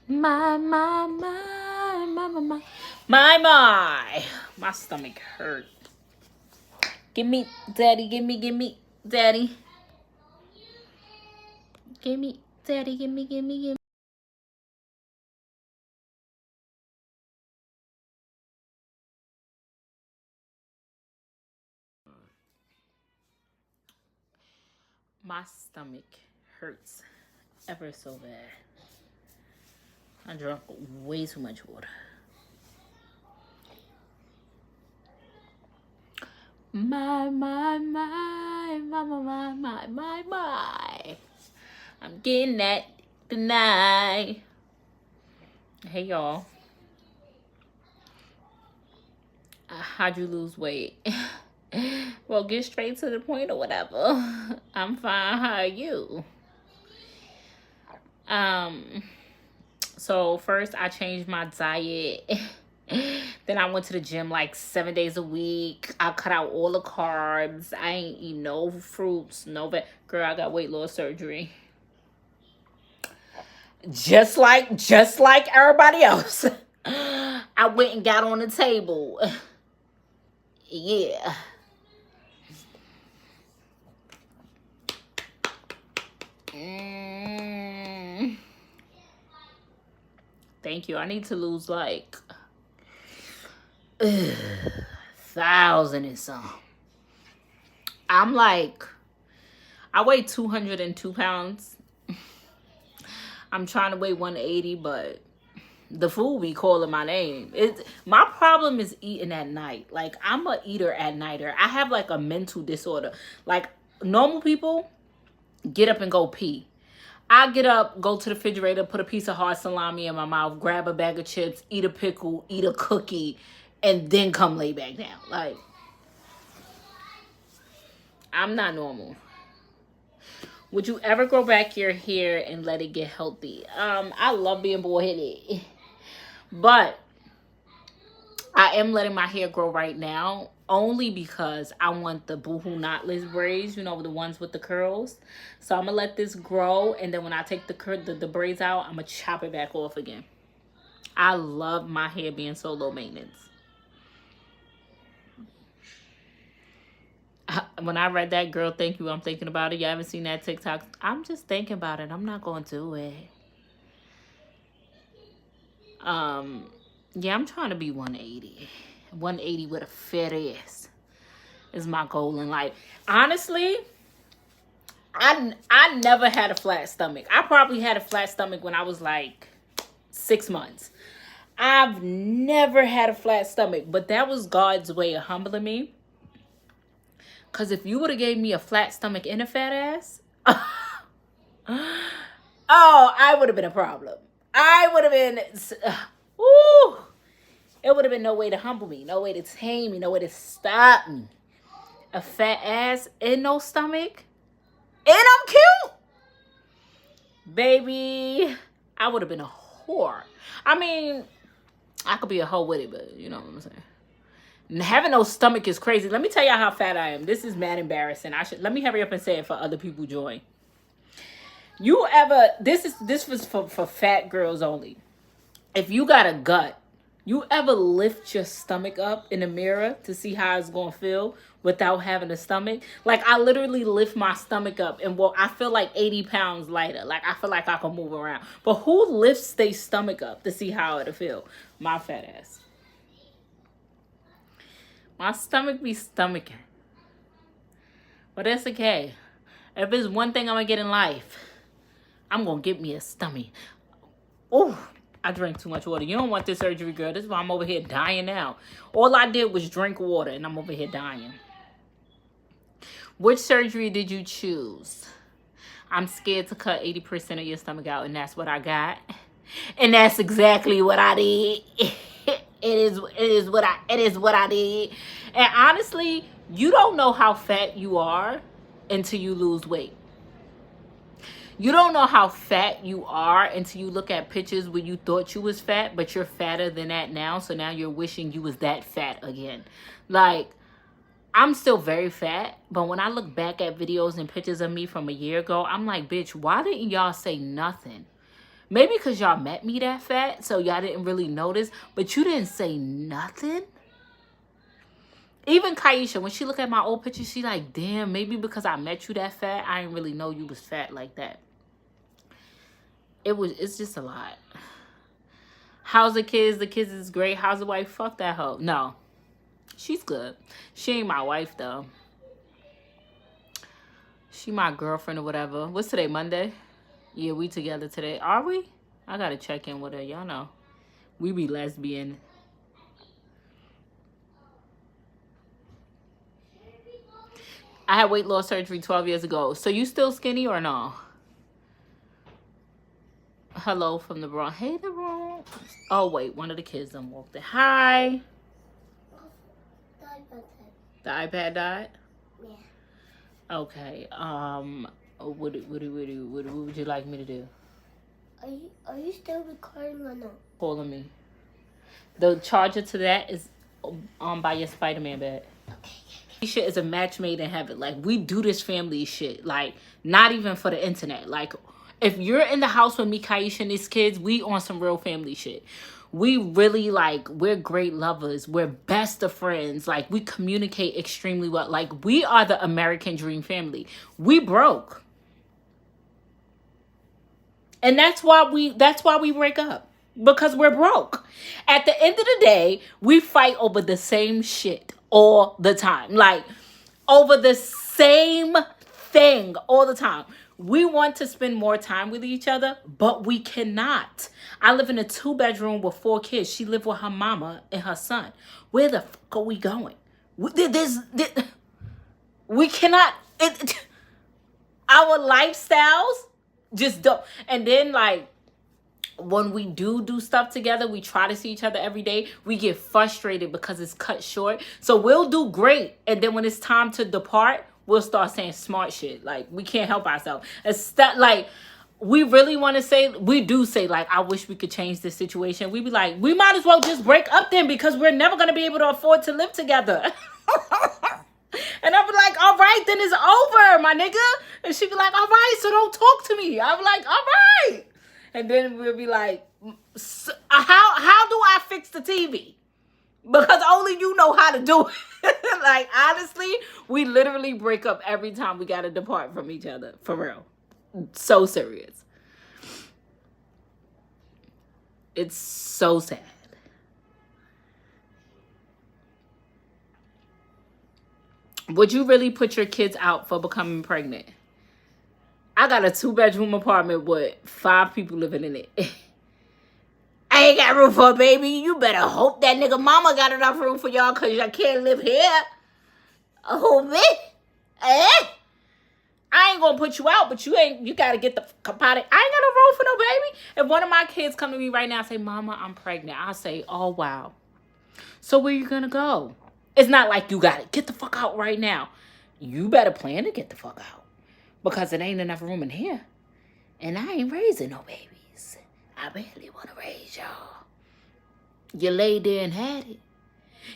My, my, my, my, my, my. My stomach hurt. Give me, daddy, gimme, daddy. Gimme, daddy, gimme. My stomach hurts ever so bad. I drank way too much water. My. I'm getting that tonight. Hey, y'all. How'd you lose weight? Well, get straight to the point or whatever. I'm fine. How are you? So first I changed my diet. Then I went to the gym like 7 days a week. I cut out all the carbs. I ain't eat no fruits, no girl, I got weight loss surgery. Just like everybody else. I went and got on the table. Yeah. Thank you. I need to lose like 1,000 and some. I'm like, I weigh 202 pounds. I'm trying to weigh 180, but the food be calling my name. My problem is eating at night. Like, I'm a eater at nighter. I have like a mental disorder. Like, normal people get up and go pee. I get up, go to the refrigerator, put a piece of hard salami in my mouth, grab a bag of chips, eat a pickle, eat a cookie, and then come lay back down. Like, I'm not normal. Would you ever grow back your hair and let it get healthy? I love being bald-headed. But I am letting my hair grow right now only because I want the boohoo knotless braids, you know, the ones with the curls. So I'm going to let this grow, and then when I take the braids out, I'm going to chop it back off again. I love my hair being so low maintenance. When I read that, girl, thank you, I'm thinking about it. You haven't seen that TikTok? I'm just thinking about it. I'm not going to do it. Yeah, I'm trying to be 180. 180 with a fat ass is my goal in life. Honestly, I never had a flat stomach. I probably had a flat stomach when I was like 6 months. I've never had a flat stomach, but that was God's way of humbling me. Because if you would have gave me a flat stomach and a fat ass, I would have been a problem. I would have been, it would have been no way to humble me, no way to tame me, no way to stop me. A fat ass and no stomach, and I'm cute, baby. I would have been a whore. I mean, I could be a hoe with it, but you know what I'm saying. And having no stomach is crazy. Let me tell y'all how fat I am. This is mad embarrassing. Let me hurry up and say it for other people join. You ever, this was for fat girls only. If you got a gut, you ever lift your stomach up in the mirror to see how it's going to feel without having a stomach? Like, I literally lift my stomach up and I feel like 80 pounds lighter. Like, I feel like I can move around. But who lifts their stomach up to see how it'll feel? My fat ass. My stomach be stomaching. But that's okay. If there's one thing I'm going to get in life, I'm going to get me a stomach. Oh, I drank too much water. You don't want this surgery, girl. This is why I'm over here dying now. All I did was drink water, and I'm over here dying. Which surgery did you choose? I'm scared to cut 80% of your stomach out, and that's what I got. And that's exactly what I did. It is what I did. And honestly, you don't know how fat you are until you lose weight. You don't know how fat you are until you look at pictures where you thought you was fat, but you're fatter than that now. So now you're wishing you was that fat again. Like, I'm still very fat, but when I look back at videos and pictures of me from a year ago, I'm like, bitch, why didn't y'all say nothing? Maybe because y'all met me that fat, so y'all didn't really notice. But you didn't say nothing. Even Kaisha, when she look at my old pictures, she like, damn, maybe because I met you that fat, I didn't really know you was fat like that. It's just a lot. How's the kids? The kids is great. How's the wife? Fuck that hoe. No. She's good. She ain't my wife, though. She my girlfriend or whatever. What's today, Monday? Yeah, we together today. Are we? I gotta check in with her. Y'all know. We be lesbian. I had weight loss surgery 12 years ago. So you still skinny or no? Hello from the Bronx. Hey, the Bronx. Oh, wait. One of the kids done walked in. Hi. The iPad died? Yeah. Okay. What would you like me to do? Are you still recording or no? Calling me. The charger to that is by your Spider-Man bed. Okay. Shit is a match made in heaven. Like, we do this family shit. Like, not even for the internet. Like, if you're in the house with me, Kaisha, and these kids, we on some real family shit. We really, like, we're great lovers. We're best of friends. Like, we communicate extremely well. Like, we are the American dream family. We broke. And that's why we break up. Because we're broke. At the end of the day, we fight over the same shit all the time. Like, over the same thing all the time. We want to spend more time with each other, but we cannot. I live in a 2-bedroom with 4 kids. She lives with her mama and her son. Where the fuck are we going? We cannot. Our lifestyles just don't. And then, like, when we do stuff together, we try to see each other every day, we get frustrated because it's cut short. So we'll do great, and then when it's time to depart, we'll start saying smart shit. Like, we can't help ourselves. It's that, like, we really want to say, we do say, like, I wish we could change this situation. We be like, we might as well just break up then, because we're never going to be able to afford to live together. And I'll be like, all right, then it's over, my nigga. And she'd be like, all right, so don't talk to me. I'm like, all right. And then we'll be like, how do I fix the TV? Because only you know how to do it. Like, honestly, we literally break up every time we got to depart from each other. For real. So serious. It's so sad. Would you really put your kids out for becoming pregnant? I got a 2-bedroom apartment with 5 people living in it. I ain't got room for a baby. You better hope that nigga mama got enough room for y'all, because y'all can't live here. Oh, me? I ain't gonna put you out, but you gotta get the fuck out of it. I ain't got no room for no baby. If one of my kids come to me right now and say, Mama, I'm pregnant, I say, oh, wow. So where you gonna go? It's not like you gotta get the fuck out right now. You better plan to get the fuck out. Because it ain't enough room in here. And I ain't raising no babies. I barely want to raise y'all. You laid there and had it.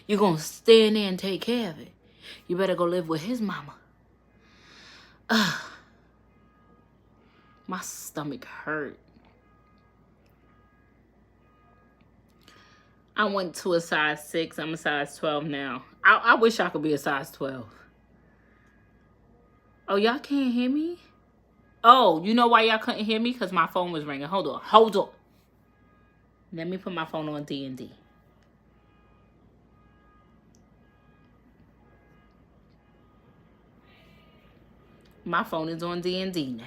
You're going to stay in there and take care of it. You better go live with his mama. My stomach hurt. I went to a size 6. I'm a size 12 now. I wish I could be a size 12. Oh, y'all can't hear me? Oh, you know why y'all couldn't hear me? Because my phone was ringing. Hold on. Let me put my phone on D&D. My phone is on D&D now.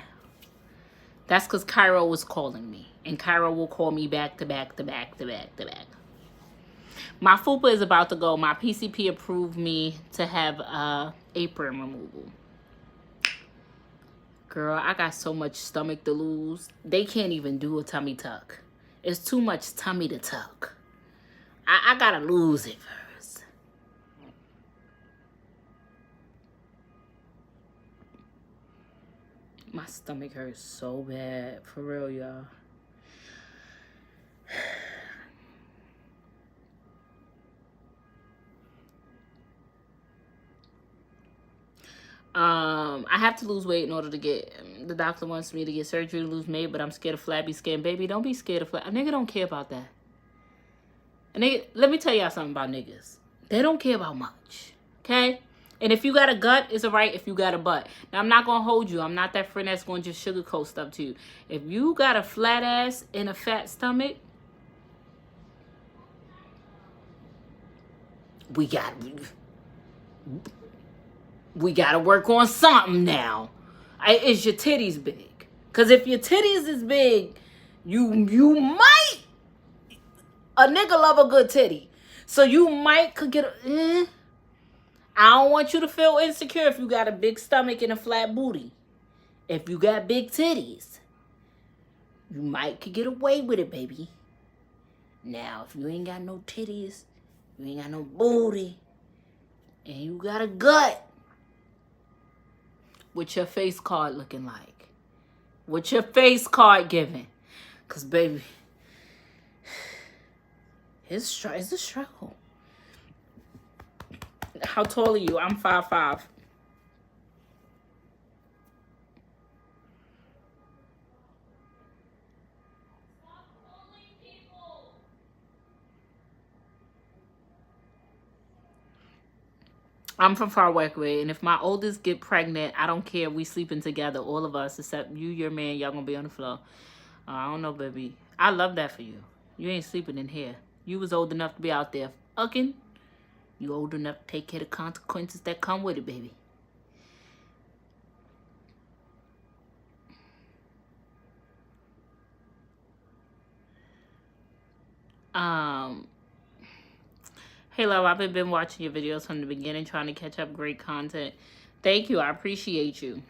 That's because Cairo was calling me. And Cairo will call me back to back. My FUPA is about to go. My PCP approved me to have apron removal. Girl, I got so much stomach to lose. They can't even do a tummy tuck. It's too much tummy to tuck. I gotta lose it first. My stomach hurts so bad. For real, y'all. I have to lose weight in order to get. The doctor wants me to get surgery to lose weight, but I'm scared of flabby skin. Baby, don't be scared of flabby. A nigga don't care about that. A nigga, let me tell y'all something about niggas. They don't care about much. Okay? And if you got a gut, it's alright if you got a butt. Now, I'm not going to hold you. I'm not that friend that's going to just sugarcoat stuff to you. If you got a flat ass and a fat stomach, we got to work on something now. Is your titties big? Because if your titties is big, you might, a nigga love a good titty. So you might could get a, I don't want you to feel insecure if you got a big stomach and a flat booty. If you got big titties, you might could get away with it, baby. Now, if you ain't got no titties, you ain't got no booty, and you got a gut, what your face card looking like? What your face card giving? Because, baby, it's a struggle. How tall are you? I'm 5'5". I'm from Far Rockaway, and if my oldest get pregnant, I don't care. We sleeping together, all of us, except you, your man. Y'all gonna be on the floor. I don't know, baby. I love that for you. You ain't sleeping in here. You was old enough to be out there fucking. You old enough to take care of the consequences that come with it, baby. Hey, love, I've been watching your videos from the beginning, trying to catch up. Great content. Thank you. I appreciate you.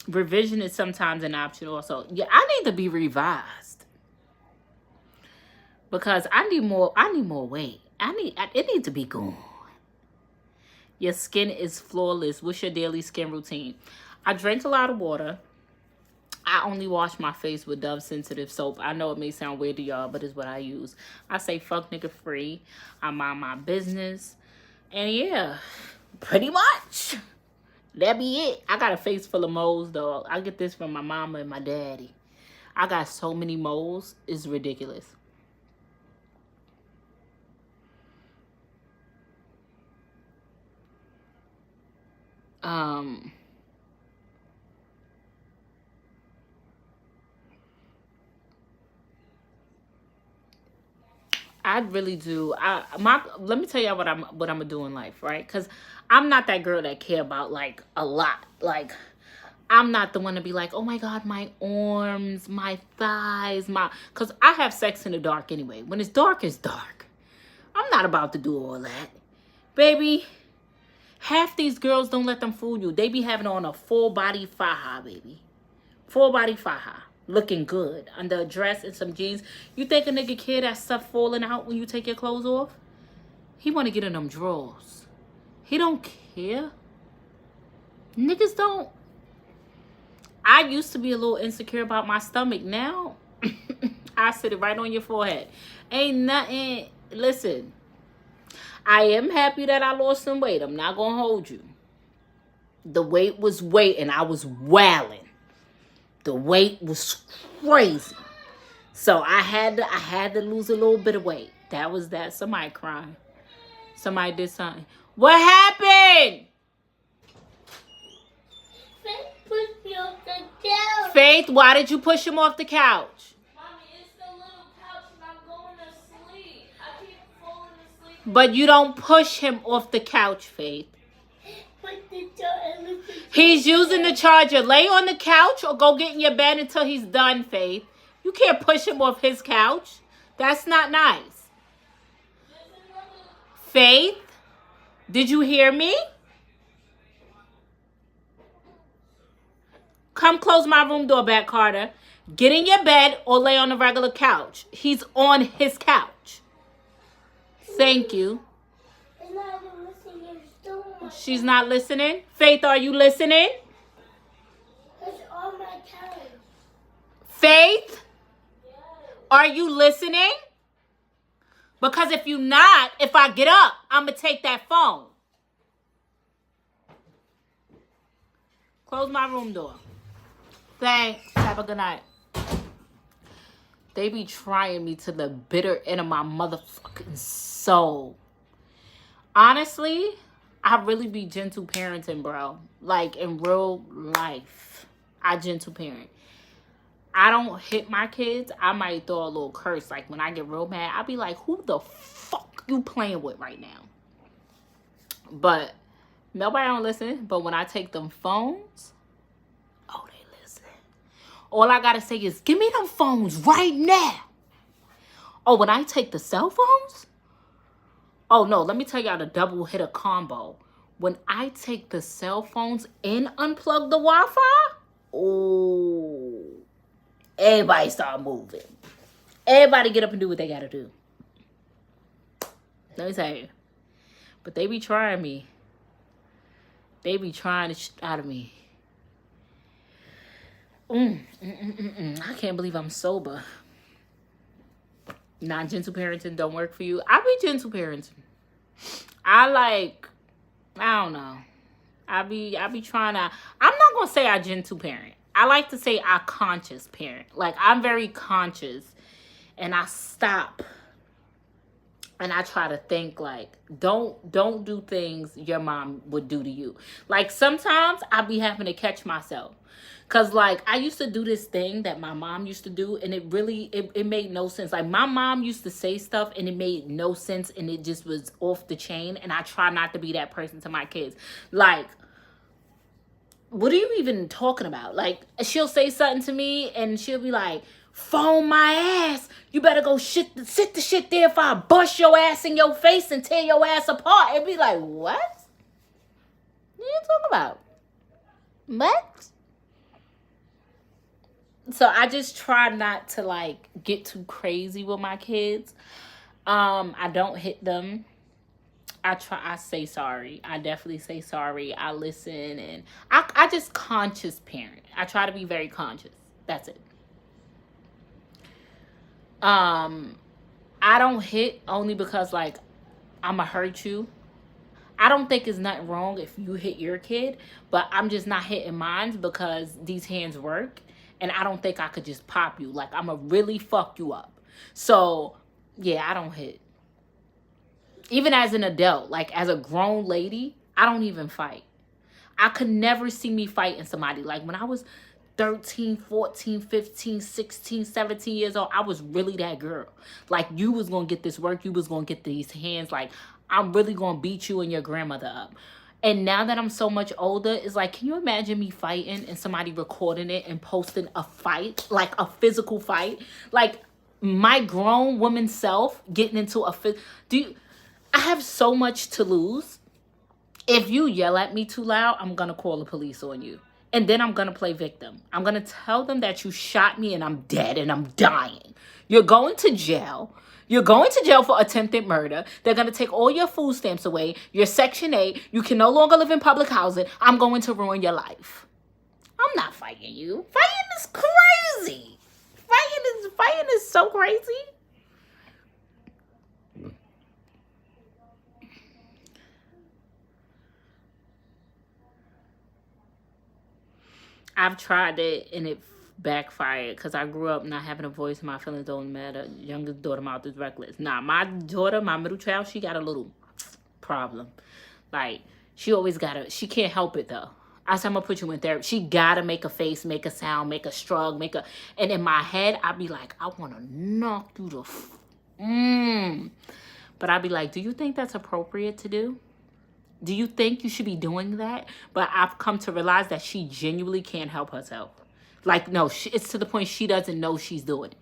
Revision is sometimes an option also. Yeah, I need to be revised. Because I need more weight. It needs to be gone. Your skin is flawless. What's your daily skin routine? I drink a lot of water. I only wash my face with Dove sensitive soap. I know it may sound weird to y'all, but it's what I use. I say fuck nigga free. I mind my business. And yeah, pretty much. That be it. I got a face full of moles though. I get this from my mama and my daddy. I got so many moles. It's ridiculous. I really do. Let me tell y'all what I'm gonna do in life, right? Because I'm not that girl that care about like a lot. Like, I'm not the one to be like, oh my God, my arms, my thighs, because I have sex in the dark anyway. When it's dark, it's dark. I'm not about to do all that. Baby, half these girls, don't let them fool you. They be having on a full body faja, baby. Full body faja. Looking good under a dress and some jeans. You think a nigga care that stuff falling out when you take your clothes off? He want to get in them drawers. He don't care. Niggas don't. I used to be a little insecure about my stomach. Now, I sit it right on your forehead. Ain't nothing. Listen, I am happy that I lost some weight. I'm not going to hold you. The weight was weight and I was wailing. The weight was crazy. So I had to lose a little bit of weight. That was that. Somebody crying. Somebody did something. What happened? Faith pushed me off the couch. Faith, why did you push him off the couch? Mommy, it's the little couch and I'm going to sleep. I keep falling asleep. But you don't push him off the couch, Faith. He's using the charger. Lay on the couch or go get in your bed until he's done, Faith. You can't push him off his couch. That's not nice. Faith, did you hear me? Come close my room door back, Carter. Get in your bed or lay on the regular couch. He's on his couch. Thank you. She's not listening. Faith, are you listening? It's on my couch. Faith, are you listening? Because if you not, if I get up, I'm going to take that phone. Close my room door. Thanks. Have a good night. They be trying me to the bitter end of my motherfucking soul. Honestly, I really be gentle parenting, bro. Like, in real life, I gentle parent. I don't hit my kids. I might throw a little curse. Like, when I get real mad, I be like, who the fuck you playing with right now? But nobody don't listen. But when I take them phones, oh, they listen. All I gotta say is, give me them phones right now. Oh, when I take the cell phones? Oh, no, let me tell y'all the double hitter combo. When I take the cell phones and unplug the Wi-Fi, oh, everybody start moving. Everybody get up and do what they gotta do. Let me tell you. But they be trying me. They be trying the shit out of me. I can't believe I'm sober. Non-gentle parenting don't work for you. I be gentle parenting. I don't know. I be trying to, I'm not gonna say I gentle parent. I like to say I conscious parent. Like, I'm very conscious and I stop and I try to think, like, don't do things your mom would do to you. Like, sometimes I be having to catch myself. Because, like, I used to do this thing that my mom used to do, and it really, it made no sense. Like, my mom used to say stuff, and it made no sense, and it just was off the chain, and I try not to be that person to my kids. Like, what are you even talking about? Like, she'll say something to me, and she'll be like, phone my ass. You better go sit the shit there if I bust your ass in your face and tear your ass apart. It'd be like, what? What are you talking about? What? So I just try not to, like, get too crazy with my kids. I don't hit them. I say sorry. I definitely say sorry. I listen, and I just conscious parent. I try to be very conscious. That's it. I don't hit only because, like, I'ma hurt you. I don't think it's nothing wrong if you hit your kid, but I'm just not hitting mine because these hands work, and I don't think I could just pop you. Like, I'ma really fuck you up. So, yeah, I don't hit. Even as an adult, like, as a grown lady, I don't even fight. I could never see me fighting somebody. Like, when I was 13, 14, 15, 16, 17 years old, I was really that girl. Like, you was going to get this work. You was going to get these hands. Like, I'm really going to beat you and your grandmother up. And now that I'm so much older, it's like, can you imagine me fighting and somebody recording it and posting a fight? Like, a physical fight? Like, my grown woman self getting into a I have so much to lose. If you yell at me too loud, I'm going to call the police on you. And then I'm going to play victim. I'm going to tell them that you shot me and I'm dead and I'm dying. You're going to jail. You're going to jail for attempted murder. They're going to take all your food stamps away. Your Section 8. You can no longer live in public housing. I'm going to ruin your life. I'm not fighting you. Fighting is crazy. Fighting is so crazy. I've tried it and it backfired because I grew up not having a voice. My feelings don't matter. Youngest daughter mouth is reckless. Nah, my daughter, my middle child, she got a little problem. Like, she can't help it though. I said, I'm gonna put you in therapy. She gotta make a face, make a sound, make a shrug, and in my head, I'd be like, I wanna knock you the But I'd be like, do you think that's appropriate to do? Do you think you should be doing that? But I've come to realize that she genuinely can't help herself. Like, no, it's to the point she doesn't know she's doing it.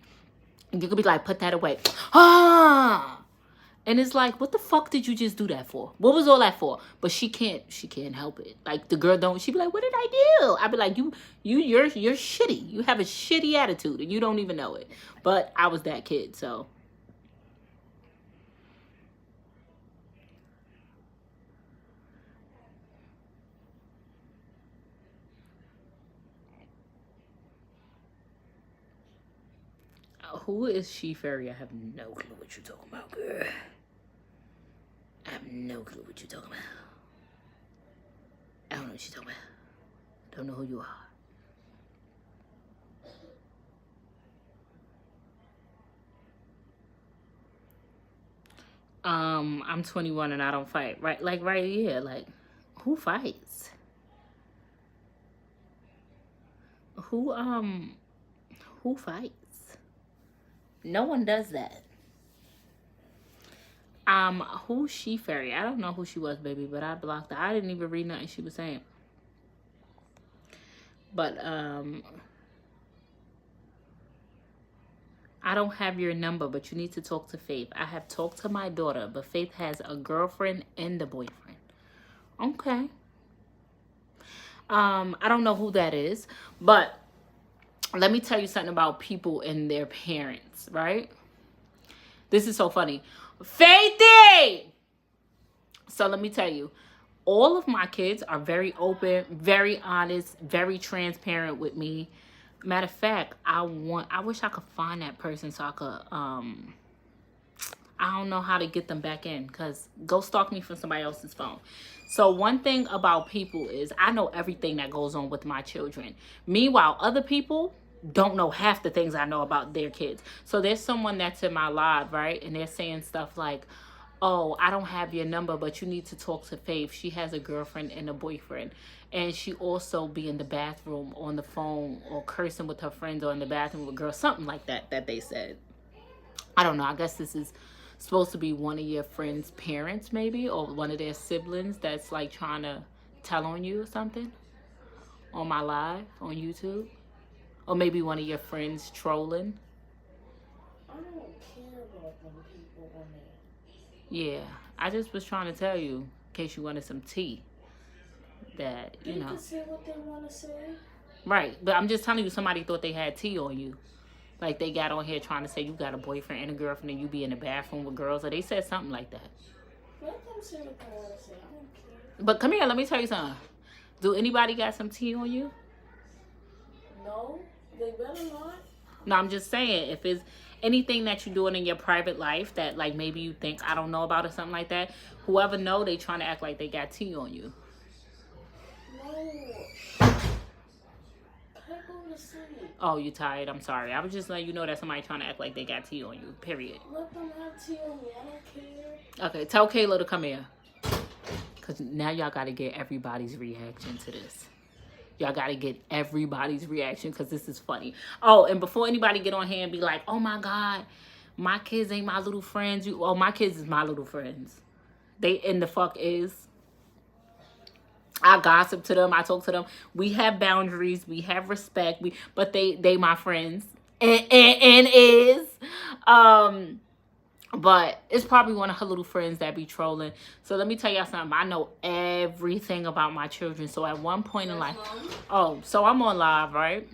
And you could be like, put that away. And it's like, what the fuck did you just do that for? What was all that for? But she can't help it. Like, the girl she'd be like, what did I do? I'd be like, you're shitty. You have a shitty attitude and you don't even know it. But I was that kid, so. Who is She Fairy? I have no clue what you're talking about, girl. I have no clue what you're talking about. I don't know what you're talking about. Don't know who you are. I'm 21 and I don't fight. Right, like right here. Like, who fights? Who fights? No one does that. Who's She Fairy? I don't know who she was, baby, but I blocked her. I didn't even read nothing she was saying. But I don't have your number, but you need to talk to Faith. I have talked to my daughter, but Faith has a girlfriend and a boyfriend. Okay. I don't know who that is, but let me tell you something about people and their parents, right? This is so funny. Faithy! So let me tell you, all of my kids are very open, very honest, very transparent with me. Matter of fact, I wish I could find that person so I could, I don't know how to get them back in, because go stalk me from somebody else's phone. So one thing about people is I know everything that goes on with my children. Meanwhile, other people don't know half the things I know about their kids. So there's someone that's in my live, right? And they're saying stuff like, oh, I don't have your number, but you need to talk to Faith. She has a girlfriend and a boyfriend. And she also be in the bathroom on the phone or cursing with her friends or in the bathroom with girls. Something like that they said. I don't know. I guess this is supposed to be one of your friends' parents maybe, or one of their siblings that's like trying to tell on you or something on my live on YouTube. Or maybe one of your friends trolling. I don't care about them people on there. Yeah, I just was trying to tell you, in case you wanted some tea, that, you know. They can say what they want to say. Right, but I'm just telling you, somebody thought they had tea on you. Like, they got on here trying to say you got a boyfriend and a girlfriend and you be in the bathroom with girls. Or they said something like that. Let them say what they want to say. I don't care. But come here, let me tell you something. Do anybody got some tea on you? No, they better not. No, I'm just saying, if it's anything that you're doing in your private life that, like, maybe you think I don't know about or something like that, whoever know, they trying to act like they got tea on you. No. I go to sleep. Oh, you tired? I'm sorry. I was just letting you know that somebody trying to act like they got tea on you, period. Let them have tea on me. I don't care. Okay, tell Kayla to come here. Because now y'all got to get everybody's reaction to this. Y'all got to get everybody's reaction because this is funny. Oh, and before anybody get on here and be like, oh my God, my kids ain't my little friends. Oh, my kids is my little friends. They in the fuck is. I gossip to them. I talk to them. We have boundaries. We have respect. But they my friends. And is. But it's probably one of her little friends that be trolling. So let me tell y'all something. I know everything about my children. So at one point in life, so I'm on live, right?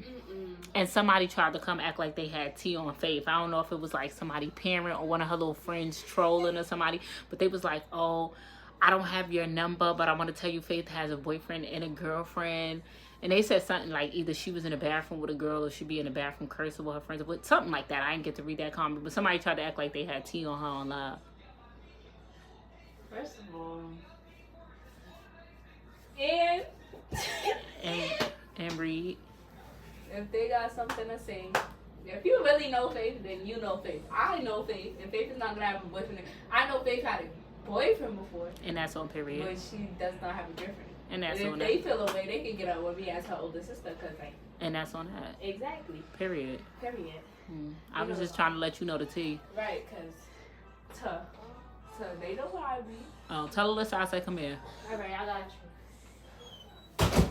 And somebody tried to come act like they had tea on Faith. I don't know if it was like somebody parent or one of her little friends trolling or somebody. But they was like, oh, I don't have your number, but I want to tell you Faith has a boyfriend and a girlfriend. And they said something like either she was in the bathroom with a girl or she'd be in the bathroom cursing with her friends. Or something like that. I didn't get to read that comment. But somebody tried to act like they had tea on her on live. First of all, and read. if they got something to say, if you really know Faith, then you know Faith. I know Faith, and Faith is not gonna have a boyfriend. I know Faith had a boyfriend before, And that's on period. but she does not have a girlfriend. And that's And on if they that. feel a way, they can get out with me as her older sister, cause like And that's on that. exactly, Period. period. I was just trying to let you know the tea. Right, cause they know who I be. Oh, tell Alyssa I said come here. All right, I got you.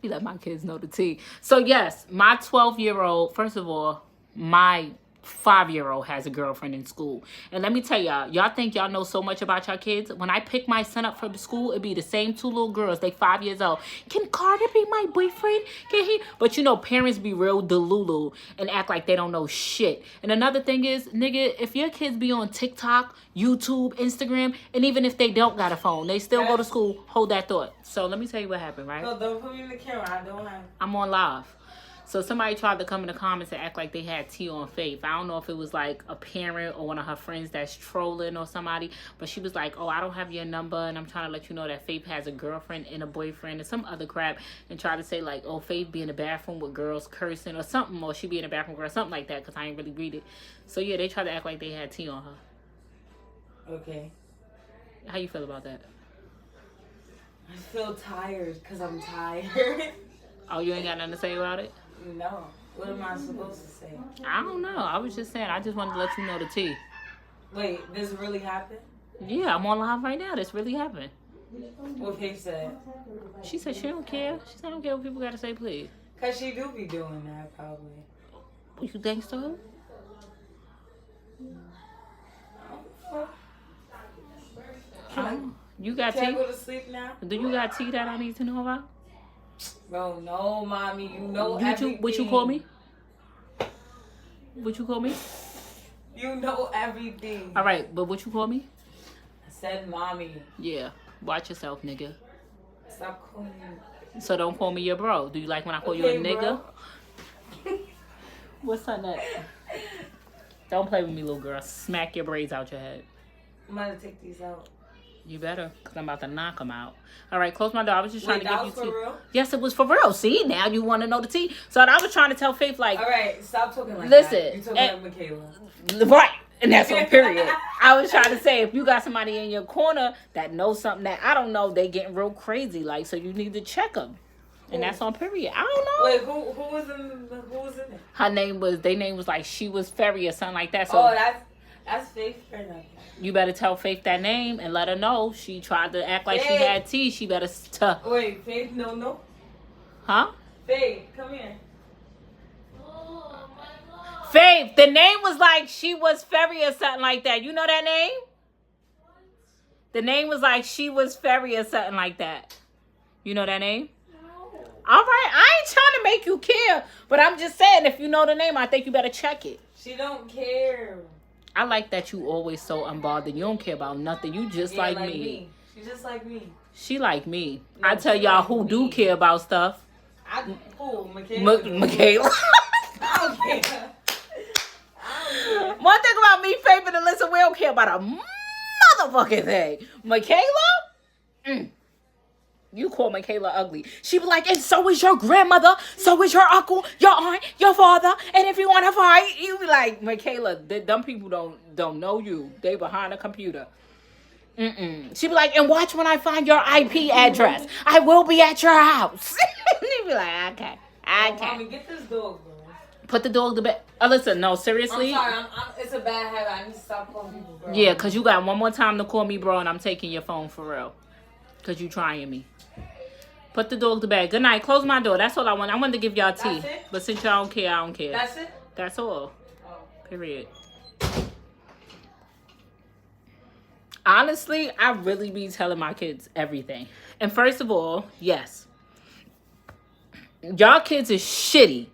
You let my kids know the tea. So yes, my 12-year-old, first of all, my 5-year-old has a girlfriend in school. And let me tell y'all think y'all know so much about your kids. When I pick my son up from school, it'd be the same 2 little girls. They 5 years old. Can Carter be my boyfriend? Can he? But you know, parents be real delulu and act like they don't know shit. And another thing is, nigga, if your kids be on TikTok, YouTube, Instagram, and even if they don't got a phone, they still go to school, hold that thought. So let me tell you what happened, right? No, don't put me in the camera. I don't have. I'm on live. So somebody tried to come in the comments and act like they had tea on Faith. I don't know if it was like a parent or one of her friends that's trolling or somebody, but she was like, oh, I don't have your number, and I'm trying to let you know that Faith has a girlfriend and a boyfriend and some other crap, and try to say like, oh, Faith be in the bathroom with girls cursing or something, or she be in the bathroom with girls, something like that, because I ain't really read it. So yeah, they tried to act like they had tea on her. Okay. How you feel about that? I feel tired because I'm tired. Oh, you ain't got nothing to say about it? No. What am I supposed to say? I don't know. I was just saying. I just wanted to let you know the tea. Wait, this really happened? Yeah, I'm on live right now. This really happened. What Faith said? She said she don't care. She said I don't care what people got to say, please. Because she do be doing that, probably. You think so? You got Can I tea? go to sleep now? Do you got tea that I need to know about? Bro, no, mommy. You know What everything. you call me? What you call me? You know everything. All right, but what you call me? I said mommy. Yeah, watch yourself, nigga. Stop calling me. So don't call me your bro. Do you like when I call you a nigga? What's her nut? Don't play with me, little girl. Smack your braids out your head. I'm going to take these out. You better, because I'm about to knock them out. All right, close my door. I was just trying to that give was you for tea. real? Yes, it was for real. See, now you want to know the tea. So I was trying to tell Faith, like, All right, stop talking like listen, that. You talking like Michaela. right. And that's on period. I was trying to say, if you got somebody in your corner that knows something that I don't know, they getting real crazy. Like, so you need to check them. And that's on period. I don't know. Wait, who was in it? Her name was, their name was like, she was Ferry or something like that. So Oh, that's Faith or nothing. you better tell Faith that name and let her know. She tried to act like she had tea. She better Wait, Faith, no. Huh? Faith, come here. Oh my God. Faith, the name was like she was Ferry or something like that. You know that name? The name was like she was Ferry or something like that. You know that name? All right, I ain't trying to make you care, but I'm just saying, if you know the name, I think you better check it. She don't care. I like that you always so unbothered. You don't care about nothing. You just like me. She's just like me. She like me. No, I tell she y'all like who me. do care about stuff. Who? Michaela. Michaela. I don't care. One thing about me, Faith, and Alyssa, we don't care about a motherfucking thing. Michaela? You call Michaela ugly. She be like, and so is your grandmother, so is your uncle, your aunt, your father, and if you want to fight, you be like, Michaela, them people don't know you. They behind a computer. She be like, and watch when I find your IP address. I will be at your house. They be like, okay. Mommy, get this dog, bro. Put the dog to bed. Alyssa, no, seriously? I'm sorry. It's a bad habit. I need to stop calling people, bro. Yeah, because you got one more time to call me, bro, and I'm taking your phone for real. Because you trying me. Put the dog to bed. Good night. Close my door. That's all I want. I wanted to give y'all tea. That's it? But since y'all don't care, I don't care. That's it? That's all. Oh. Period. Honestly, I really be telling my kids everything. And first of all, yes. Y'all kids is shitty.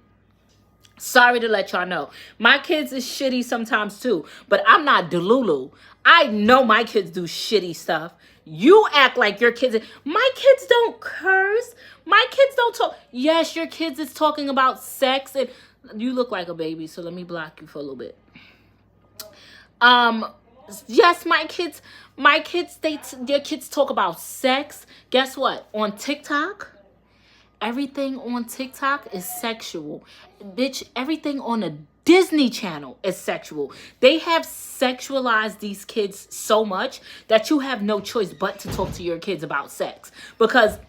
Sorry to let y'all know. My kids is shitty sometimes too. But I'm not Delulu. I know my kids do shitty stuff. You act like your kids... My kids don't curse. My kids don't talk... Yes, your kids is talking about sex. And you look like a baby, so let me block you for a little bit. Yes, my kids, your kids talk about sex. Guess what? On TikTok, everything on TikTok is sexual. Bitch, everything on the Disney Channel is sexual. They have sexualized these kids so much that you have no choice but to talk to your kids about sex. Because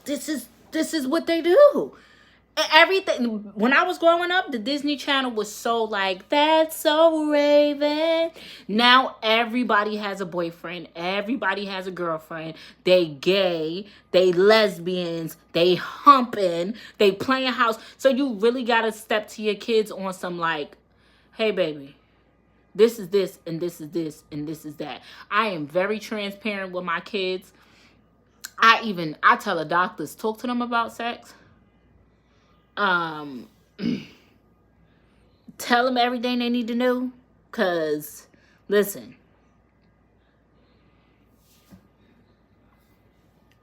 this is what they do. Everything, when I was growing up, the Disney Channel was so like, that's so Raven. Now everybody has a boyfriend. Everybody has a girlfriend. They gay. They lesbians. They humping. They playing house. So you really got to step to your kids on some like, hey, baby, this is this and this is this and this is that. I am very transparent with my kids. I tell the doctors, talk to them about sex. Tell them everything they need to know, cause listen,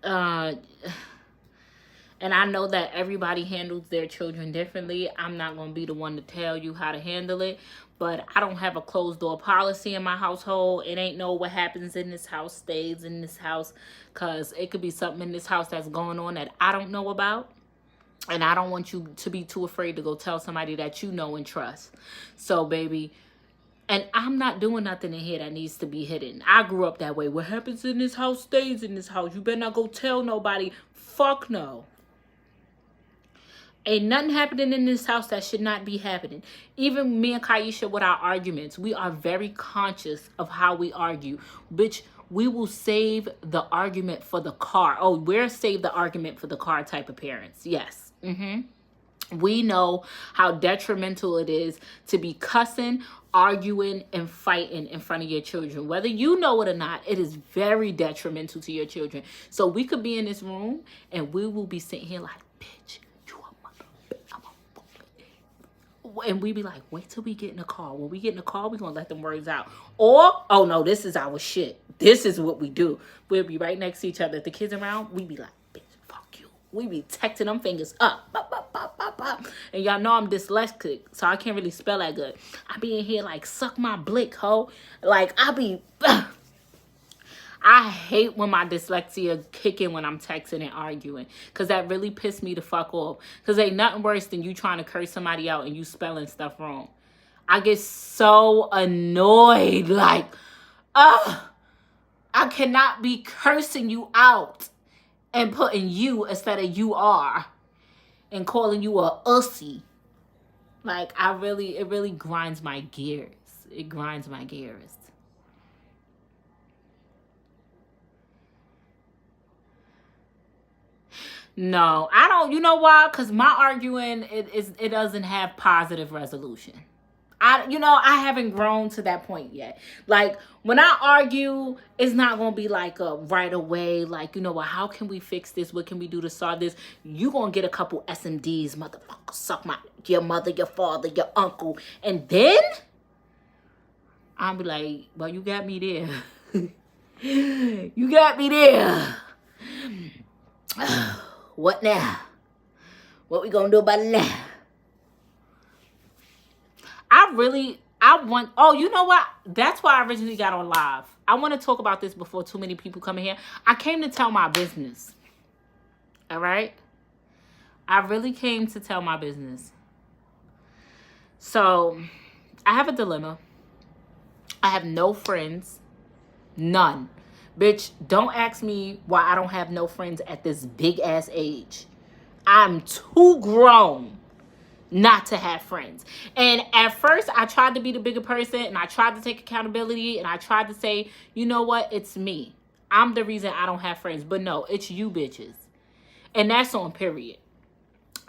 and And I know that everybody handles their children differently. I'm not going to be the one to tell you how to handle it. But I don't have a closed door policy in my household. It ain't no what happens in this house stays in this house. Because it could be something in this house that's going on that I don't know about. And I don't want you to be too afraid to go tell somebody that you know and trust. So, baby, and I'm not doing nothing in here that needs to be hidden. I grew up that way. What happens in this house stays in this house. You better not go tell nobody. Fuck no. Ain't nothing happening in this house that should not be happening. Even me and Kaisha with our arguments, we are very conscious of how we argue. Bitch, we will save the argument for the car. Oh, we're save the argument for the car type of parents. Yes. We know how detrimental it is to be cussing, arguing, and fighting in front of your children. Whether you know it or not, it is very detrimental to your children. So we could be in this room and we will be sitting here like, bitch, you a mother, bitch, I'm a. And we be like, wait till we get in the car. When we get in the car, we gonna let them words out. Or, oh no, this is our shit. This is what we do. We'll be right next to each other. If the kids around, we be like, bitch, fuck you. We be texting them fingers up. And y'all know I'm dyslexic, so I can't really spell that good. I be in here like, suck my blick, ho. Like, I be... I hate when my dyslexia kick in when I'm texting and arguing. Because that really pissed me the fuck off. Because ain't nothing worse than you trying to curse somebody out and you spelling stuff wrong. I get so annoyed. Like, I cannot be cursing you out and putting you instead of you are. And calling you a ussy. Like, it really grinds my gears. It grinds my gears. No, I don't. You know why? Because my arguing, it doesn't have positive resolution. I haven't grown to that point yet. Like, when I argue, it's not going to be like a right away, like, well, how can we fix this? What can we do to solve this? You going to get a couple SMDs, motherfucker, suck your mother, your father, your uncle. And then, I'll be like, well, you got me there. You got me there. What now? What we going to do about it now? Oh, you know what? That's why I originally got on live. I want to talk about this before too many people come in here. I came to tell my business. All right? I really came to tell my business. So, I have a dilemma. I have no friends. None. Bitch, don't ask me why I don't have no friends at this big ass age. I'm too grown not to have friends. And at first, I tried to be the bigger person, and I tried to take accountability, and I tried to say, you know what? It's me. I'm the reason I don't have friends. But no, it's you bitches. And that's on period.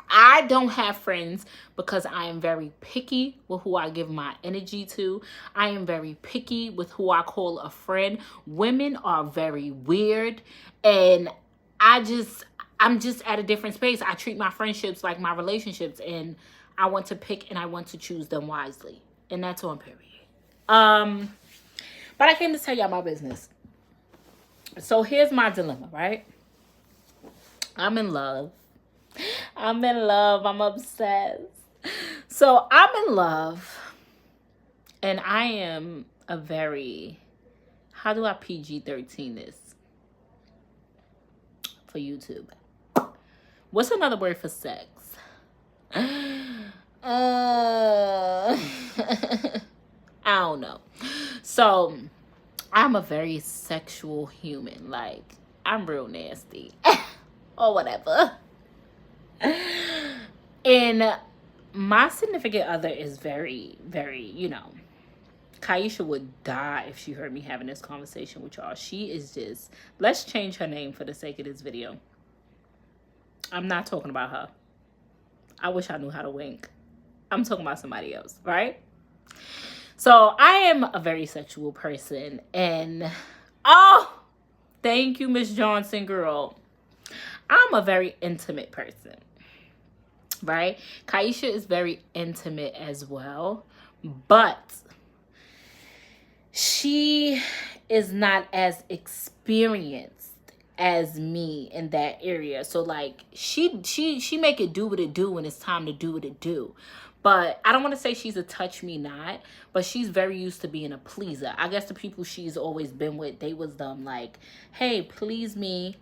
I don't have friends because I am very picky with who I give my energy to. I am very picky with who I call a friend. Women are very weird, and I'm just at a different space. I treat my friendships like my relationships, and I want to pick and I want to choose them wisely. And that's on period. But I came to tell y'all my business. So here's my dilemma, right? I'm in love. I'm obsessed. So I'm in love. And I am a very... How do I PG-13 this? For YouTube. What's another word for sex? I don't know. So, I'm a very sexual human. Like, I'm real nasty. Or whatever. And my significant other is very, very, Kaisha would die if she heard me having this conversation with y'all. She is just... Let's change her name for the sake of this video. I'm not talking about her. I wish I knew how to wink. I'm talking about somebody else, right? So I am a very sexual person. And, oh, thank you, Miss Johnson, girl. I'm a very intimate person, right? Kaisha is very intimate as well. But she is not as experienced as me in that area. So like she make it do what it do when it's time to do what it do. But I don't want to say she's a touch me not, but she's very used to being a pleaser. I guess the people she's always been with, they was them like, hey, please me,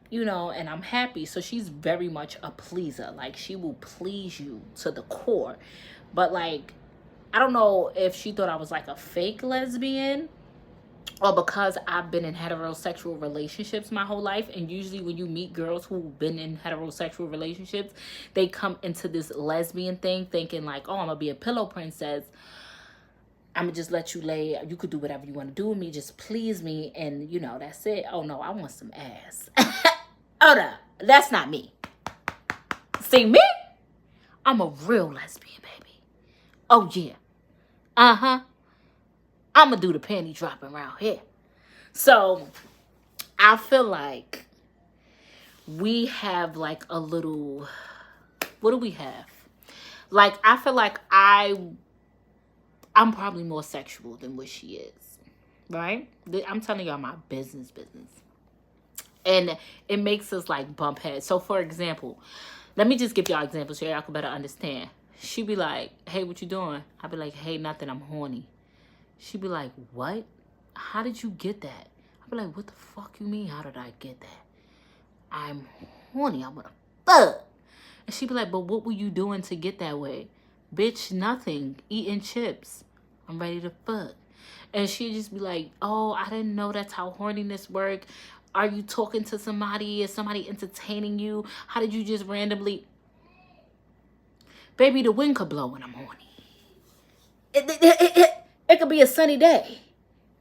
you know, and I'm happy. So she's very much a pleaser. Like she will please you to the core. But like, I don't know if she thought I was like a fake lesbian, or because I've been in heterosexual relationships my whole life. And usually when you meet girls who've been in heterosexual relationships, they come into this lesbian thing thinking like, oh, I'm gonna be a pillow princess. I'm gonna just let you lay. You could do whatever you want to do with me. Just please me. And you know, that's it. Oh no, I want some ass. Oh no, that's not me. See me? I'm a real lesbian, baby. Oh yeah. Uh-huh. I'm gonna do the panty dropping around here. So I feel like we have like a little, what do we have? Like, I feel like I'm probably more sexual than what she is, right? I'm telling y'all my business. And it makes us like bump heads. So for example, let me just give y'all examples so y'all can better understand. She be like, hey, what you doing? I be like, hey, nothing, I'm horny. She'd be like, what? How did you get that? I'd be like, what the fuck you mean? How did I get that? I'm horny. I want to fuck. And she'd be like, but what were you doing to get that way? Bitch, nothing. Eating chips. I'm ready to fuck. And she'd just be like, oh, I didn't know that's how horniness worked. Are you talking to somebody? Is somebody entertaining you? How did you just randomly... Baby, the wind could blow when I'm horny. It could be a sunny day.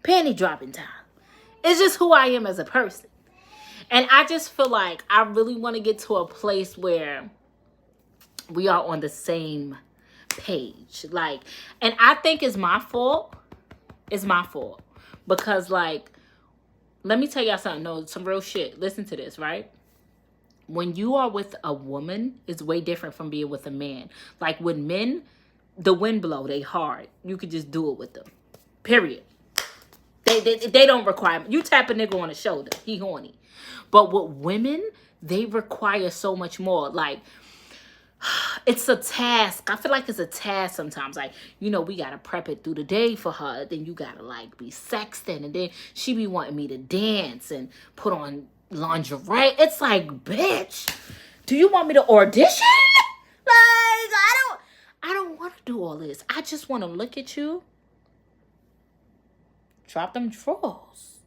Panty dropping time. It's just who I am as a person. And I just feel like I really want to get to a place where we are on the same page. Like, and I think it's my fault. It's my fault. Because like, let me tell y'all something. No, some real shit. Listen to this, right? When you are with a woman, it's way different from being with a man. Like with men, the wind blow, they hard. You could just do it with them. Period. They don't require... You tap a nigga on the shoulder, he horny. But with women, they require so much more. Like, it's a task. I feel like it's a task sometimes. Like, you know, we gotta prep it through the day for her. Then you gotta like be sexting. And then she be wanting me to dance and put on lingerie. It's like, bitch, do you want me to audition? Like, I don't want to do all this. I just want to look at you. Drop them drawers.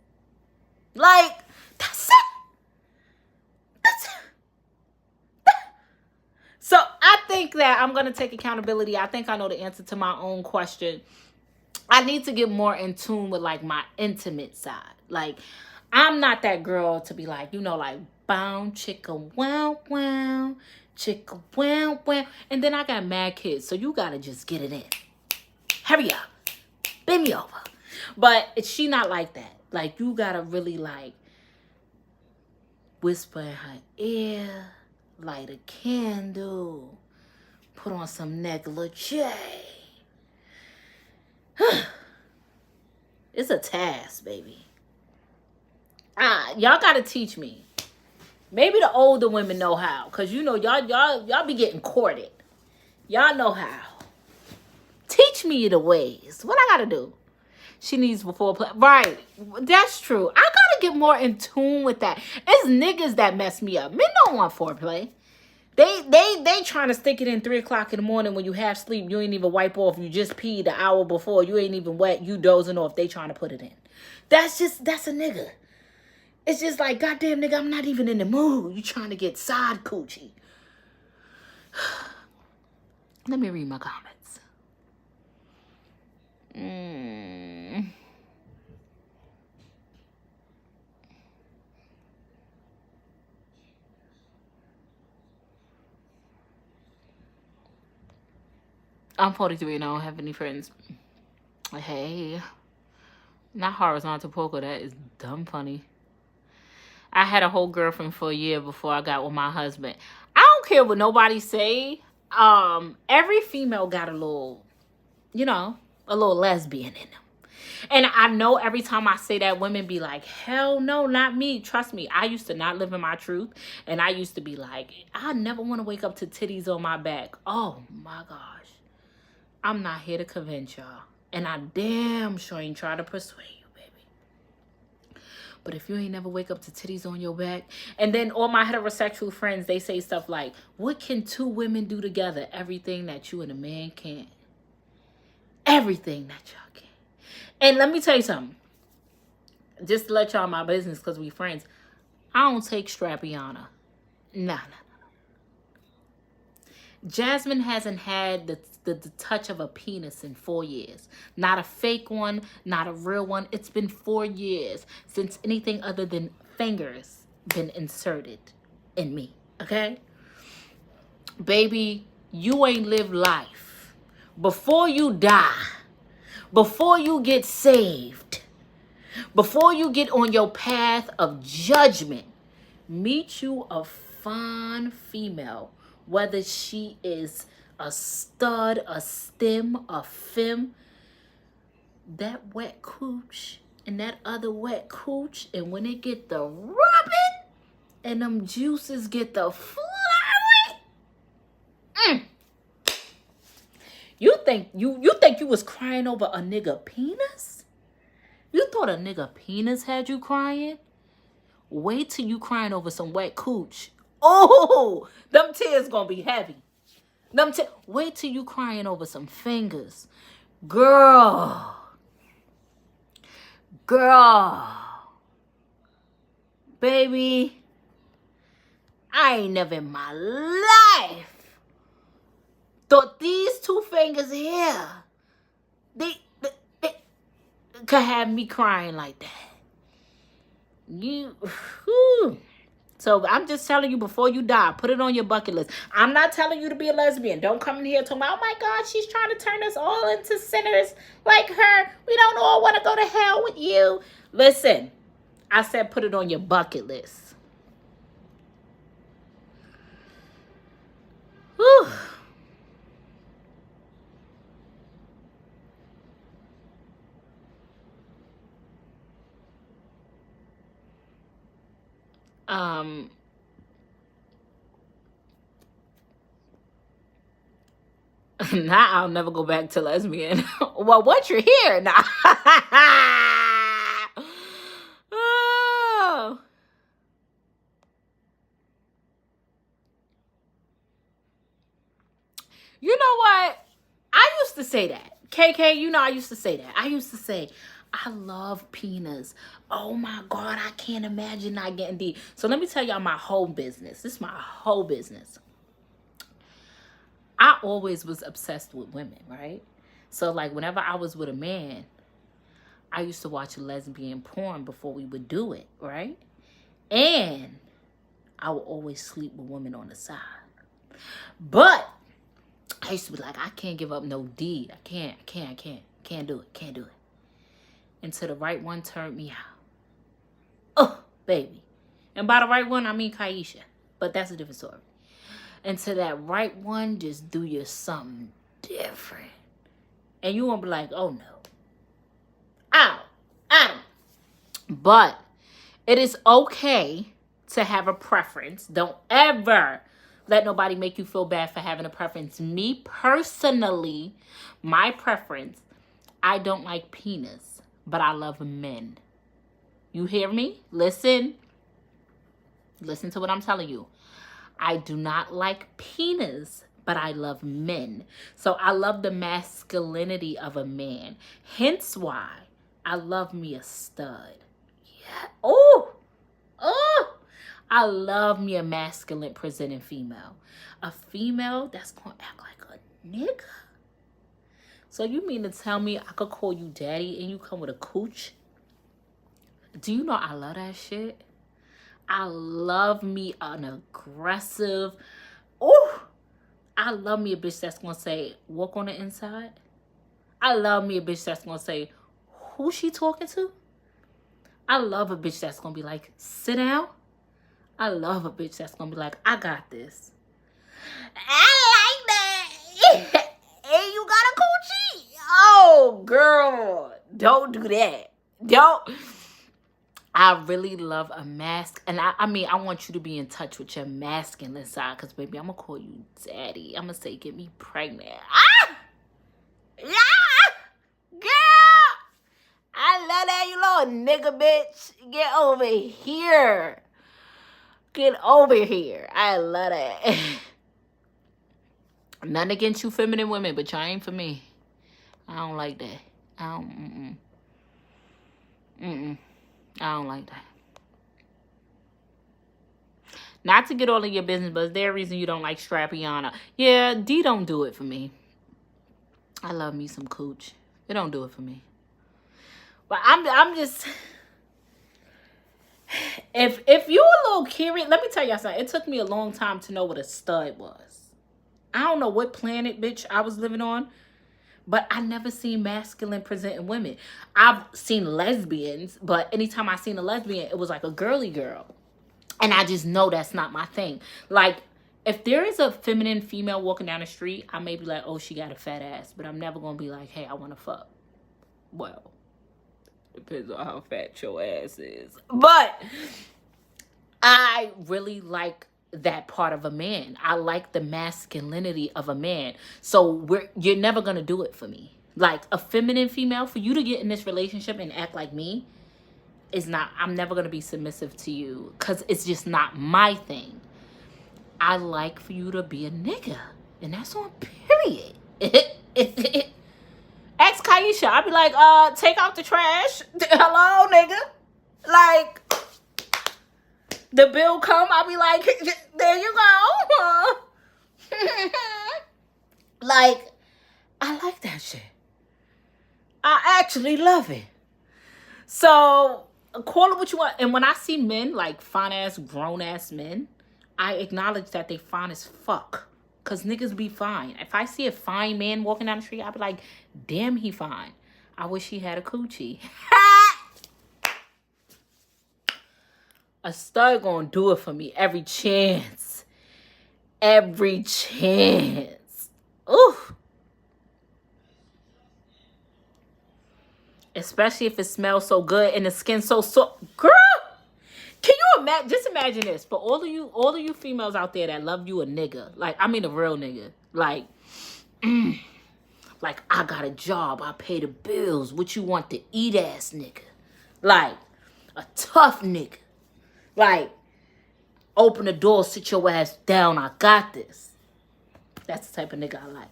Like, that's it. That's it. So I think that I'm going to take accountability. I think I know the answer to my own question. I need to get more in tune with like my intimate side. Like, I'm not that girl to be like, you know, like, bow, chicka, wow, wow, chicka, wow, wow. And then I got mad kids, so you got to just get it in. Hurry up. Bend me over. But she not like that. Like, you got to really, like, whisper in her ear, light a candle, put on some negligee. It's a task, baby. Y'all gotta teach me. Maybe the older women know how, cause you know y'all be getting courted. Y'all know how. Teach me the ways. What I gotta do? She needs before play. Right, that's true. I gotta get more in tune with that. It's niggas that mess me up. Men don't want foreplay. They trying to stick it in 3 o'clock in the morning when you half sleep. You ain't even wipe off. You just peed the hour before. You ain't even wet. You dozing off. They trying to put it in. That's a nigga. It's just like, goddamn nigga, I'm not even in the mood. You trying to get side coochie. Let me read my comments. I'm 43 and I don't have any friends. Hey. Not horizontal poker. That is dumb funny. I had a whole girlfriend for a year before I got with my husband. I don't care what nobody say. Every female got a little, you know, a little lesbian in them. And I know every time I say that, women be like, hell no, not me. Trust me, I used to not live in my truth. And I used to be like, I never want to wake up to titties on my back. Oh my gosh. I'm not here to convince y'all. And I damn sure ain't trying to persuade you, baby. But if you ain't never wake up to titties on your back, and then all my heterosexual friends, they say stuff like, what can two women do together? Everything that you and a man can't. Everything that y'all can. And let me tell you something. Just to let y'all my business because we friends. I don't take Strapiana. Nah. Jasmine hasn't had the touch of a penis in 4 years. Not a fake one, not a real one. It's been 4 years since anything other than fingers been inserted in me. Okay? Baby, you ain't lived life. Before you die, before you get saved, before you get on your path of judgment, meet you a fine female, whether she is a stud, a stem, a femme, that wet cooch and that other wet cooch, and when it get the rubbing and them juices get the flowing, You think you was crying over a nigga penis? You thought a nigga penis had you crying? Wait till you crying over some wet cooch. Oh, them tears gonna be heavy. Wait till you crying over some fingers. Girl. Baby, I ain't never in my life thought these two fingers here, they could have me crying like that. So I'm just telling you, before you die, put it on your bucket list. I'm not telling you to be a lesbian. Don't come in here talking about, oh my God, she's trying to turn us all into sinners like her. We don't all want to go to hell with you. Listen, I said put it on your bucket list. Whew. Now I'll never go back to lesbian. Well, once you're here, now. Oh. You know what? I used to say that. KK, you know I used to say that. I used to say, I love penis. Oh my God, I can't imagine not getting D. So let me tell y'all my whole business. This is my whole business. I always was obsessed with women, right? So like whenever I was with a man, I used to watch lesbian porn before we would do it, right? And I would always sleep with women on the side. But I used to be like, I can't give up no D. I can't do it. Until the right one turned me out. Oh, baby. And by the right one, I mean Kaisha. But that's a different story. Until that right one just do you something different. And you won't be like, oh no. Ow. But it is okay to have a preference. Don't ever let nobody make you feel bad for having a preference. Me personally, my preference, I don't like penis, but I love men. You hear me? Listen to what I'm telling you. I do not like penis, but I love men. So I love the masculinity of a man. Hence why I love me a stud. Yeah. Oh. I love me a masculine presenting female. A female that's going to act like a nigga. So you mean to tell me I could call you daddy and you come with a cooch? Do you know I love that shit? I love me an aggressive. Oh, I love me a bitch that's going to say, walk on the inside. I love me a bitch that's going to say, who she talking to? I love a bitch that's going to be like, sit down. I love a bitch that's going to be like, I got this. I like that. And you got a coochie. Oh, girl. Don't do that. Don't. I really love a mask. And I mean, I want you to be in touch with your masculine side. Because, baby, I'm going to call you daddy. I'm going to say, get me pregnant. Ah! Yeah! Girl! I love that, you little nigga, bitch. Get over here. Get over here. I love that. Nothing against you feminine women, but y'all ain't for me. I don't like that. I don't like that. Not to get all in your business, but is there a reason you don't like Strappiana? Yeah, D don't do it for me. I love me some cooch. It don't do it for me. But I'm just... If you a little curious, let me tell y'all something. It took me a long time to know what a stud was. I don't know what planet, bitch, I was living on. But I never seen masculine presenting women. I've seen lesbians, but anytime I seen a lesbian, it was like a girly girl. And I just know that's not my thing. Like, if there is a feminine female walking down the street, I may be like, oh, she got a fat ass. But I'm never going to be like, hey, I want to fuck. Well, depends on how fat your ass is. But I really like that part of a man. I like the masculinity of a man. So you're never going to do it for me. Like a feminine female, for you to get in this relationship and act like me is not, I'm never going to be submissive to you because it's just not my thing. I like for you to be a nigga. And that's on period. Ask Kaisha. I'll be like, take out the trash. Hello, nigga. Like, the bill come, I'll be like, there you go. Like, I like that shit. I actually love it. So, call it what you want. And when I see men, like fine-ass, grown-ass men, I acknowledge that they fine as fuck. Because niggas be fine. If I see a fine man walking down the street, I'll be like, damn, he fine. I wish he had a coochie. A stud gonna do it for me every chance. Every chance. Ooh. Especially if it smells so good and the skin so girl, can you imagine? Just imagine this for all of you females out there that love you a nigga. Like, I mean a real nigga. Like, like I got a job, I pay the bills. What you want to eat ass nigga? Like a tough nigga. Like, open the door, sit your ass down. I got this. That's the type of nigga I like.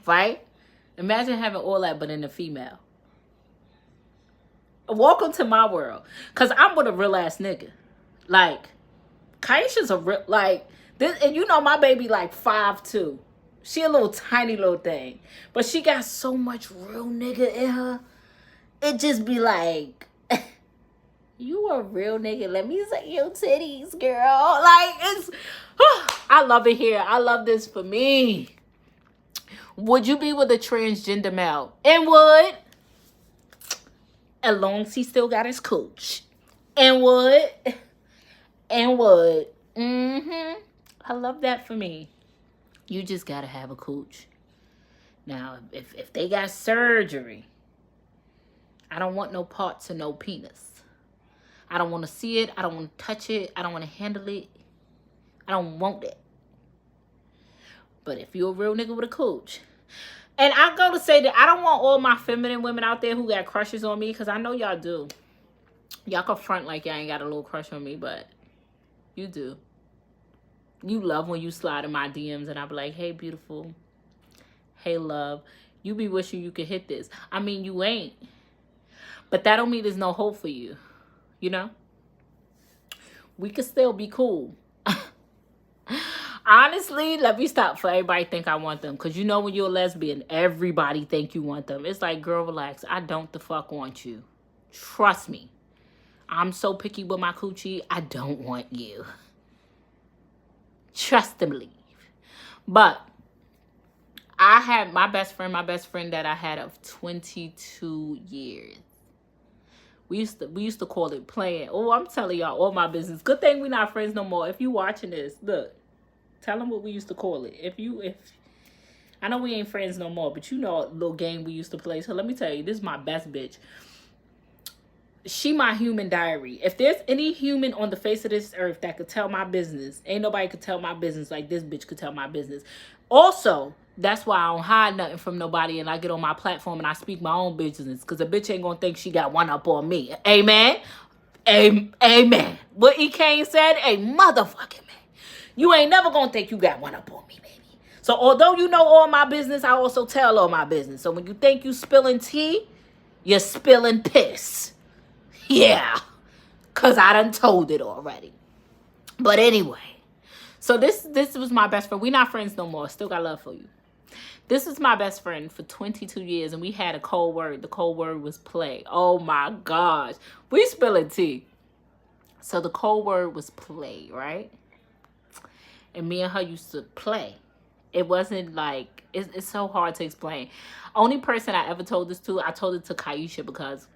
Right? Imagine having all that, but in a female. Welcome to my world. Because I'm with a real ass nigga. Like, Kaisha's a real, like, this, and you know my baby like 5'2". She a little tiny little thing. But she got so much real nigga in her. It just be like... You a real nigga. Let me say your titties, girl. Like, it's... I love it here. I love this for me. Would you be with a transgender male? And would. As long as he still got his cooch. And would. And would. I love that for me. You just gotta have a cooch. Now, if they got surgery, I don't want no parts of no penis. I don't want to see it. I don't want to touch it. I don't want to handle it. I don't want it. But if you're a real nigga with a cooch. And I'm going to say that I don't want all my feminine women out there who got crushes on me. Because I know y'all do. Y'all can front like y'all ain't got a little crush on me. But you do. You love when you slide in my DMs. And I be like, hey, beautiful. Hey, love. You be wishing you could hit this. I mean, you ain't. But that don't mean there's no hope for you. You know, we could still be cool. Honestly, let me stop for everybody think I want them. Because you know when you're a lesbian, everybody think you want them. It's like, girl, relax. I don't the fuck want you. Trust me. I'm so picky with my coochie. I don't want you. Trust and believe. But I had my best friend that I had of 22 years. We used to call it playing. Oh, I'm telling y'all all my business. Good thing we not friends no more. If you watching this, look. Tell them what we used to call it. I know we ain't friends no more, but you know a little game we used to play. So let me tell you, this is my best bitch. She my human diary. If there's any human on the face of this earth that could tell my business, ain't nobody could tell my business like this bitch could tell my business. Also, that's why I don't hide nothing from nobody and I get on my platform and I speak my own business. Because a bitch ain't gonna think she got one up on me. Amen? Amen. What E. Kane said, a motherfucking man. You ain't never gonna think you got one up on me, baby. So although you know all my business, I also tell all my business. So when you think you spilling tea, you're spilling piss. Yeah, because I done told it already. But anyway, so this was my best friend. We not friends no more. Still got love for you. This is my best friend for 22 years, and we had a cold word. The cold word was play. Oh, my gosh. We spilling tea. So the cold word was play, right? And me and her used to play. It wasn't like, it's so hard to explain. Only person I ever told this to, I told it to Kaisha because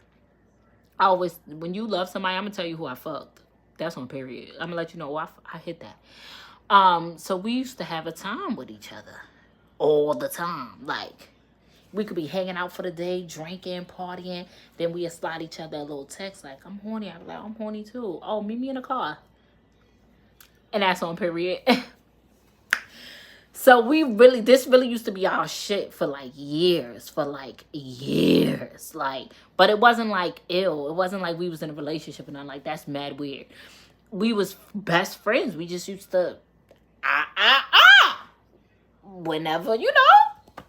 I always, when you love somebody, I'm going to tell you who I fucked. That's on period. I'm going to let you know, I hit that. So we used to have a time with each other. All the time. Like, we could be hanging out for the day, drinking, partying. Then we'd slide each other a little text like, I'm horny. I'd be like, I'm horny too. Oh, meet me in the car. And that's on period. So this really used to be our shit for like years. Like, but it wasn't like ill. It wasn't like we was in a relationship and nothing like that's mad weird. We was best friends. We just used to, whenever, you know,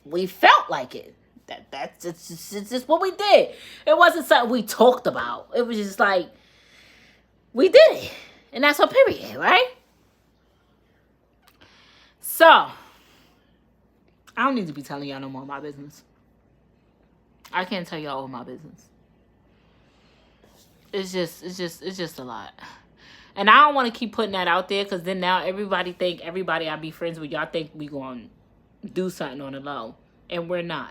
we felt like it. That's just what we did. It wasn't something we talked about. It was just like, we did it. And that's our period, right? So, I don't need to be telling y'all no more of my business. I can't tell y'all all my business. It's just a lot. And I don't want to keep putting that out there because then now everybody I be friends with, y'all think we going to do something on the low. And we're not.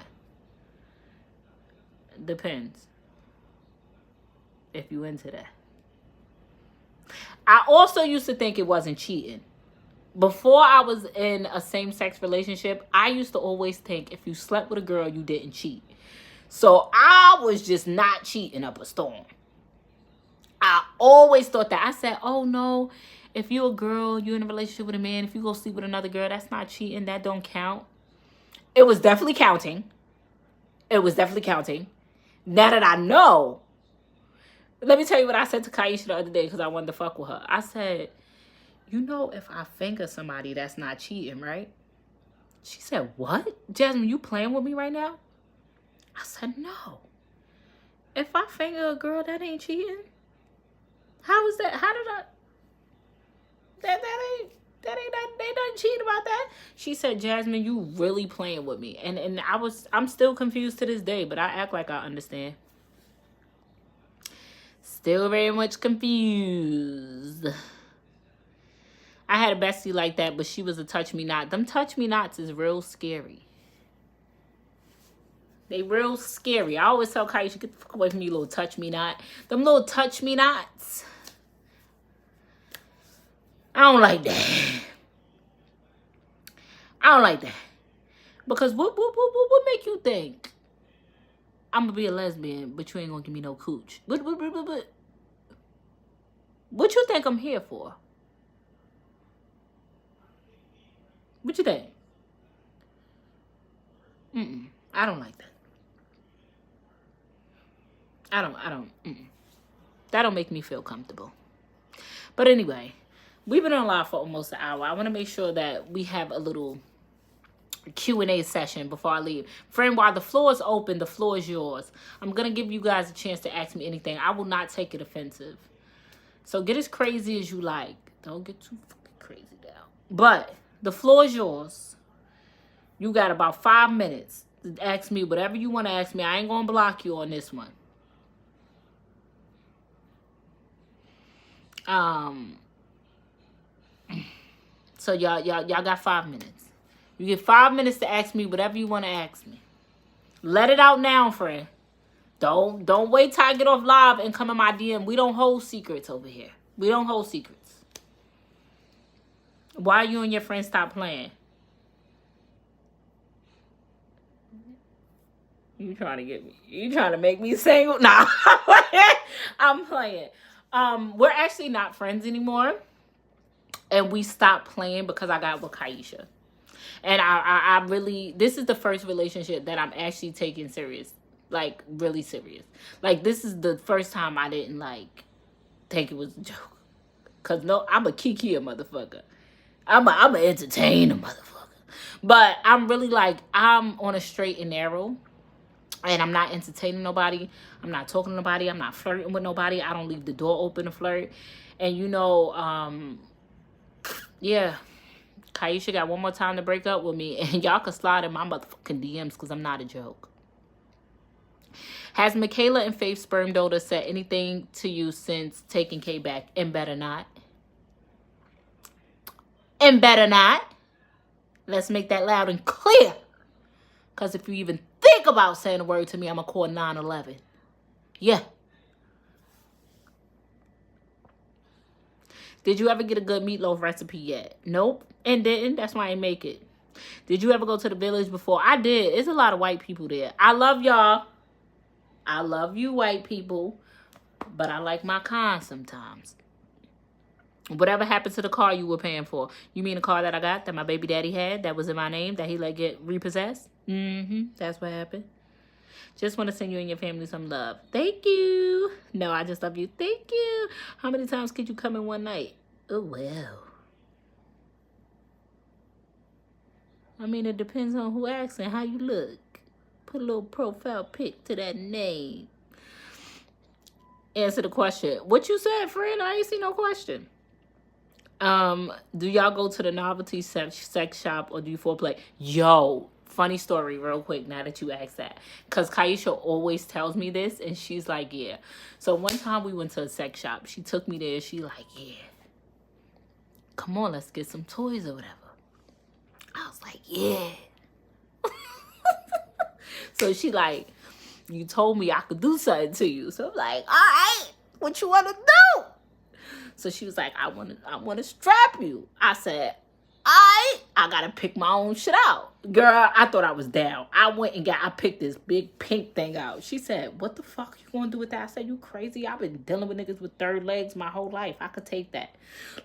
Depends. If you into that. I also used to think it wasn't cheating. Before I was in a same-sex relationship, I used to always think if you slept with a girl, you didn't cheat. So I was just not cheating up a storm. I always thought that. I said, oh no, if you're a girl, you're in a relationship with a man, if you go sleep with another girl, that's not cheating. That don't count. It was definitely counting. Now that I know, let me tell you what I said to Kaisha the other day because I wanted to fuck with her. I said, you know, if I finger somebody, that's not cheating, right? She said, what? Jasmine, you playing with me right now? I said, no. If I finger a girl, that ain't cheating. How is that? How did I? They done cheat about that. She said, Jasmine, you really playing with me. And I'm still confused to this day, but I act like I understand. Still very much confused. I had a bestie like that, but she was a touch-me-not. Them touch-me-nots is real scary. They real scary. I always tell Kaisha, get the fuck away from you, little touch-me-not. Them little touch-me-nots. I don't like that. Because what make you think I'm going to be a lesbian, but you ain't going to give me no cooch? What you think I'm here for? What you think? I don't like that. I don't. That don't make me feel comfortable. But anyway, we've been on live for almost an hour. I want to make sure that we have a little Q&A session before I leave. Friend, while the floor is open, the floor is yours. I'm going to give you guys a chance to ask me anything. I will not take it offensive. So get as crazy as you like. Don't get too fucking crazy down. But the floor is yours. You got about 5 minutes to ask me whatever you want to ask me. I ain't going to block you on this one. So y'all got 5 minutes. You get 5 minutes to ask me whatever you want to ask me. Let it out now, friend. Don't wait till I get off live and come in my DM. We don't hold secrets over here. We don't hold secrets. Why you and your friends stop playing? You trying to get me? You trying to make me single? Nah, I'm playing. We're actually not friends anymore, and we stopped playing because I got with Kaisha. And I really, this is the first relationship that I'm actually taking serious, like really serious. Like this is the first time I didn't like think it was a joke. Cause no, I'm a Kiki a motherfucker. I'm a entertain a motherfucker. But I'm really like, I'm on a straight and narrow. And I'm not entertaining nobody. I'm not talking to nobody. I'm not flirting with nobody. I don't leave the door open to flirt. And you know, yeah. Kaisha got one more time to break up with me. And y'all can slide in my motherfucking DMs because I'm not a joke. Has Michaela and Faith sperm donor said anything to you since taking K back? And better not. And better not. Let's make that loud and clear. Because if you even think about saying a word to me, I'm going to call 911. Yeah. Did you ever get a good meatloaf recipe yet? Nope. And didn't. That's why I ain't make it. Did you ever go to the village before? I did. It's a lot of white people there. I love y'all. I love you white people. But I like my kind sometimes. Whatever happened to the car you were paying for? You mean the car that I got, that my baby daddy had, that was in my name, that he let get repossessed? That's what happened. Just want to send you and your family some love. Thank you. No, I just love you. Thank you. How many times could you come in one night? Oh, well. I mean, it depends on who asks and how you look. Put a little profile pic to that name. Answer the question. What you said, friend? I ain't see no question. Do y'all go to the novelty sex shop or do you foreplay? Yo, funny story real quick now that you asked that. Because Kaisha always tells me this and she's like, yeah. So one time we went to a sex shop. She took me there. She like, yeah. Come on, let's get some toys or whatever. I was like, yeah. So she like, you told me I could do something to you. So I'm like, all right, what you want to do? So she was like, I want to strap you. I said, all right, I got to pick my own shit out. Girl, I thought I was down. I picked this big pink thing out. She said, what the fuck you going to do with that? I said, you crazy? I've been dealing with niggas with third legs my whole life. I could take that.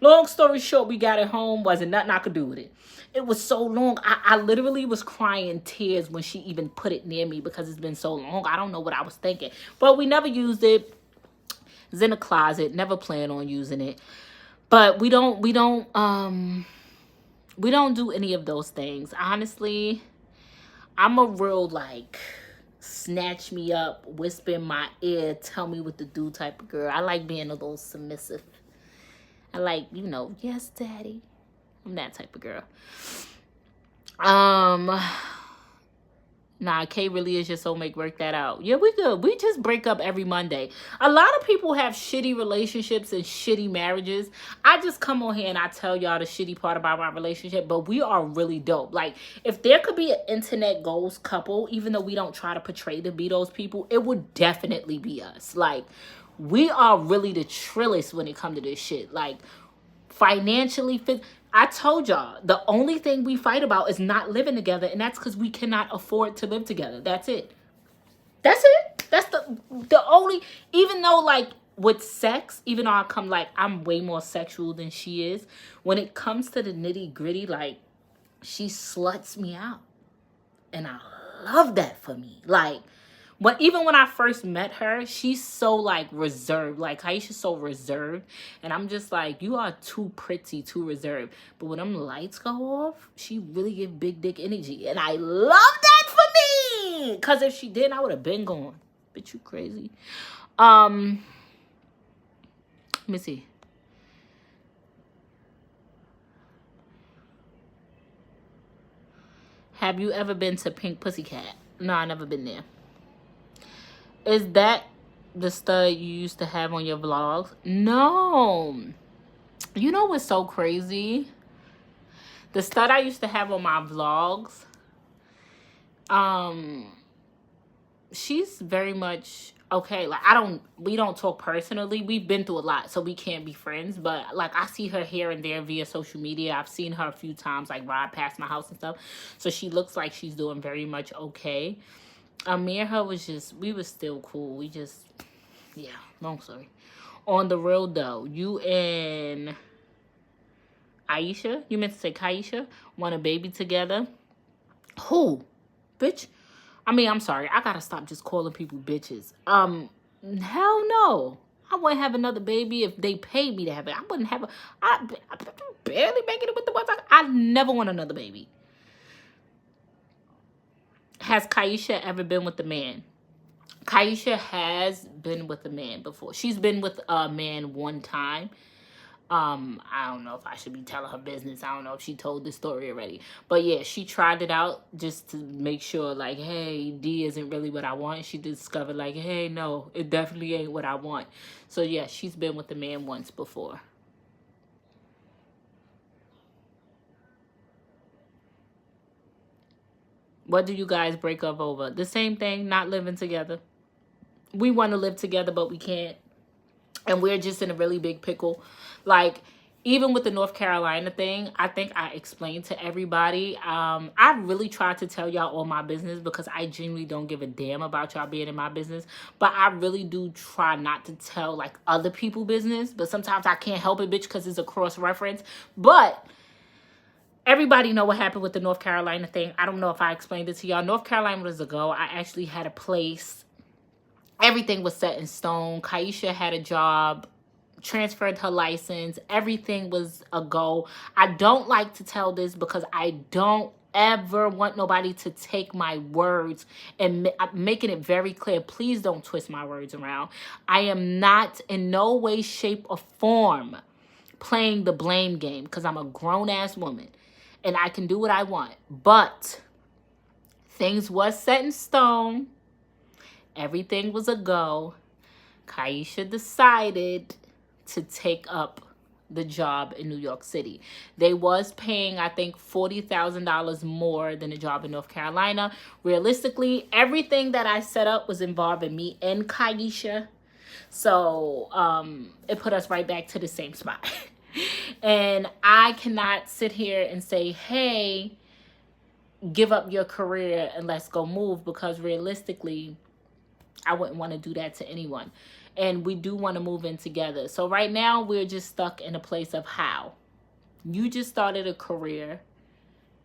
Long story short, we got it home. Wasn't nothing I could do with it. It was so long. I literally was crying tears when she even put it near me because it's been so long. I don't know what I was thinking. But we never used it. It's in the closet. Never plan on using it. But we don't do any of those things. Honestly, I'm a real like snatch me up, whisper in my ear, tell me what to do type of girl. I like being a little submissive. I like, you know, yes, daddy. I'm that type of girl. Nah, Kay really is your soulmate. Work that out. Yeah, we good. We just break up every Monday. A lot of people have shitty relationships and shitty marriages. I just come on here and I tell y'all the shitty part about my relationship, but we are really dope. Like, if there could be an internet goals couple, even though we don't try to portray to be those people, it would definitely be us. Like, we are really the trillest when it comes to this shit. Like, financially fit. I told y'all, the only thing we fight about is not living together, and that's because we cannot afford to live together. That's it. That's it. That's the only, even though, like, with sex, even though I'm way more sexual than she is, when it comes to the nitty gritty, like, she sluts me out. And I love that for me. Like, even when I first met her, she's so, like, reserved. Like, Kaisha's so reserved. And I'm just like, you are too pretty, too reserved. But when them lights go off, she really give big dick energy. And I love that for me. Because if she didn't, I would have been gone. Bitch, you crazy. Let me see. Have you ever been to Pink Pussycat? No, I never been there. Is that the stud you used to have on your vlogs? No. You know what's so crazy? The stud I used to have on my vlogs, she's very much Okay, like we don't talk personally. We've been through a lot, so we can't be friends. But like, I see her here and there via social media. I've seen her a few times, like ride past my house and stuff. So she looks like she's doing very much okay. Me and her was just, we was still cool. We just, yeah, long story. On the real though, you and Aisha, you meant to say Kaisha, want a baby together? Who? Bitch? I mean, I'm sorry. I gotta stop just calling people bitches. Hell no. I wouldn't have another baby if they paid me to have it. I wouldn't have I barely making it with the ones I never want another baby. Has Kaisha ever been with a man? Kaisha has been with a man before. She's been with a man one time. I don't know if I should be telling her business. I don't know if she told this story already. But yeah, she tried it out just to make sure, like, hey, D isn't really what I want. She discovered, like, hey, no, it definitely ain't what I want. So yeah, she's been with a man once before. What do you guys break up over? The same thing, not living together. We want to live together, but we can't. And we're just in a really big pickle. Like, even with the North Carolina thing, I think I explained to everybody. I really tried to tell y'all all my business because I genuinely don't give a damn about y'all being in my business. But I really do try not to tell, like, other people's business. But sometimes I can't help it, bitch, because it's a cross-reference. But everybody know what happened with the North Carolina thing. I don't know if I explained it to y'all. North Carolina was a go. I actually had a place. Everything was set in stone. Kaisha had a job, transferred her license. Everything was a go. I don't like to tell this because I don't ever want nobody to take my words, and I'm making it very clear. Please don't twist my words around. I am not in no way, shape, or form playing the blame game because I'm a grown-ass woman and I can do what I want. But things was set in stone. Everything was a go. Kaisha decided to take up the job in New York City. They was paying, I think, $40,000 more than a job in North Carolina. Realistically, everything that I set up was involving me and Kaisha. So it put us right back to the same spot. And I cannot sit here and say, hey, give up your career and let's go move, because realistically, I wouldn't want to do that to anyone. And we do want to move in together. So right now, we're just stuck in a place of how. You just started a career.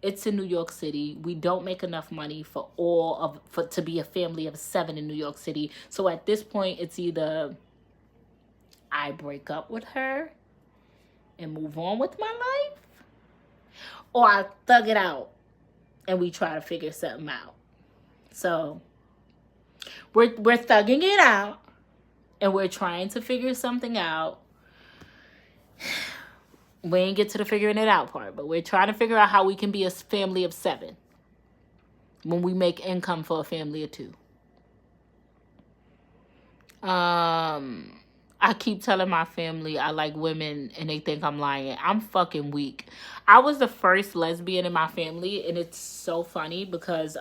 It's in New York City. We don't make enough money for to be a family of 7 in New York City. So at this point, it's either I break up with her and move on with my life, or I thug it out and we try to figure something out. So we're thugging it out and we're trying to figure something out. We ain't get to the figuring it out part, but we're trying to figure out how we can be a family of 7 when we make income for a family of 2. I keep telling my family I like women and they think I'm lying. I'm fucking weak. I was the first lesbian in my family, and it's so funny because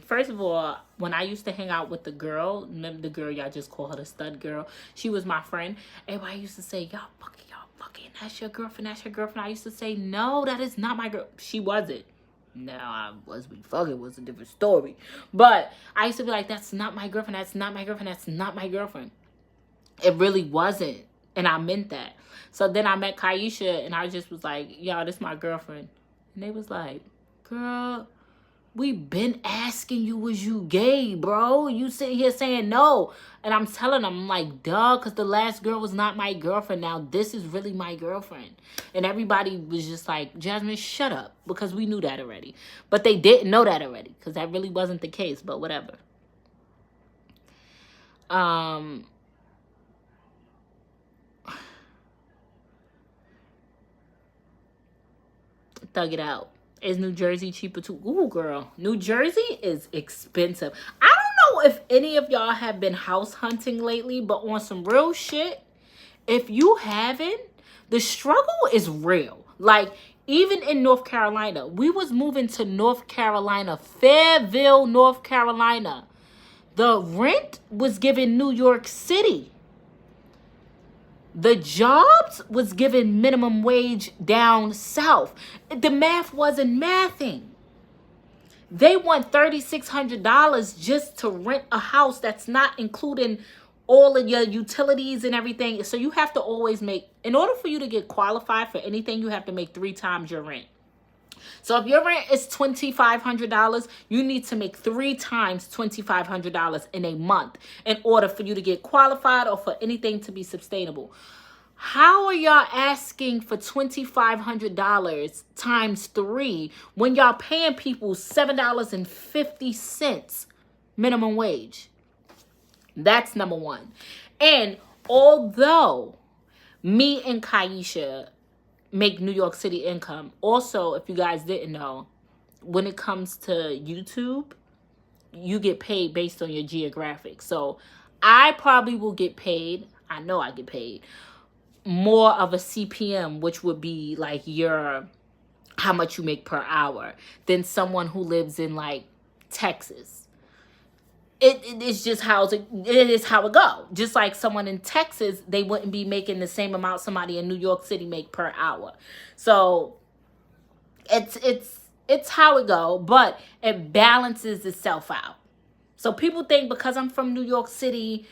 first of all, when I used to hang out with the girl, remember the girl y'all just call her the stud girl, she was my friend. Everybody used to say, y'all fucking, that's your girlfriend, that's your girlfriend. I used to say, no, that is not my girl. She wasn't. Now, we fucking was a different story. But I used to be like, that's not my girlfriend, that's not my girlfriend, that's not my girlfriend. It really wasn't. And I meant that. So then I met Kaisha and I just was like, y'all, this my girlfriend. And they was like, girl, we been asking you, was you gay, bro? You sitting here saying no. And I'm telling them, I'm like, duh, because the last girl was not my girlfriend. Now this is really my girlfriend. And everybody was just like, Jasmine, shut up. Because we knew that already. But they didn't know that already. Because that really wasn't the case. But whatever. Thug it out. Is New Jersey cheaper too? Ooh, girl. New Jersey is expensive. I don't know if any of y'all have been house hunting lately, but on some real shit, if you haven't, the struggle is real. Like, even in North Carolina, we was moving to North Carolina, Fairville, North Carolina. The rent was given New York City. The jobs was given minimum wage down south. The math wasn't mathing. They want $3,600 just to rent a house that's not including all of your utilities and everything. So you have to always make, in order for you to get qualified for anything, you have to make 3 times your rent. So if your rent is $2,500, you need to make 3 times $2,500 in a month in order for you to get qualified or for anything to be sustainable. How are y'all asking for $2,500 times 3 when y'all paying people $7.50 minimum wage? That's number one. And although me and Kaisha make New York City income, also, if you guys didn't know, when it comes to YouTube, you get paid based on your geographic. So I probably will get paid, I know I get paid, more of a CPM, which would be like your how much you make per hour, than someone who lives in like Texas. It's just how it is how it go. Just like someone in Texas, they wouldn't be making the same amount somebody in New York City make per hour. So it's how it go, but it balances itself out. So people think because I'm from New York City,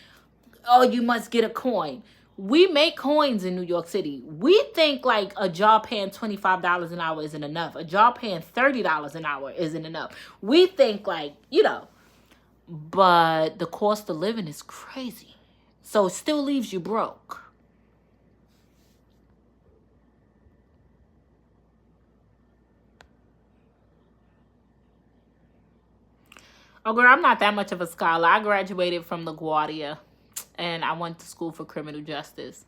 oh, you must get a coin. We make coins in New York City. We think like a job paying $25 an hour isn't enough. A job paying $30 an hour isn't enough. We think like, you know, but the cost of living is crazy. So it still leaves you broke. Oh, girl, I'm not that much of a scholar. I graduated from LaGuardia. And I went to school for criminal justice.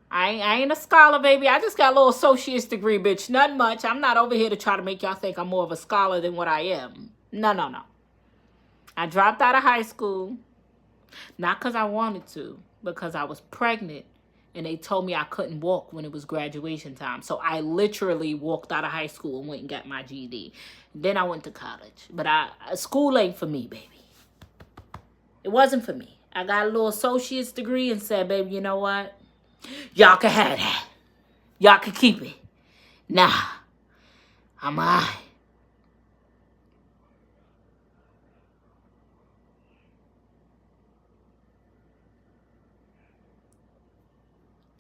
I ain't a scholar, baby. I just got a little associate's degree, bitch. Nothing much. I'm not over here to try to make y'all think I'm more of a scholar than what I am. No. I dropped out of high school. Not because I wanted to. Because I was pregnant. And they told me I couldn't walk when it was graduation time. So I literally walked out of high school and went and got my GED. Then I went to college. But school ain't for me, baby. It wasn't for me. I got a little associate's degree and said, baby, you know what? Y'all can have that. Y'all can keep it. Nah, I'm all right.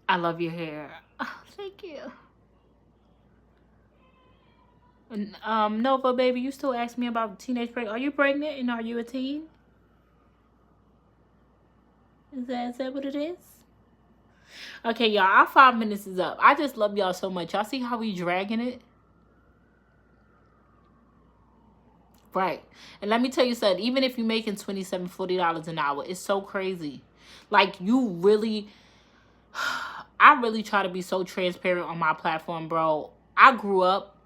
I love your hair. Oh, thank you. And, Nova, baby, you still ask me about teenage pregnant. Are you pregnant and are you a teen? Is that what it is? Okay, y'all, our 5 minutes is up. I just love y'all so much. Y'all see how we dragging it? Right. And let me tell you something. Even if you're making $27, $40 an hour, it's so crazy. Like, you really... I really try to be so transparent on my platform, bro. I grew up...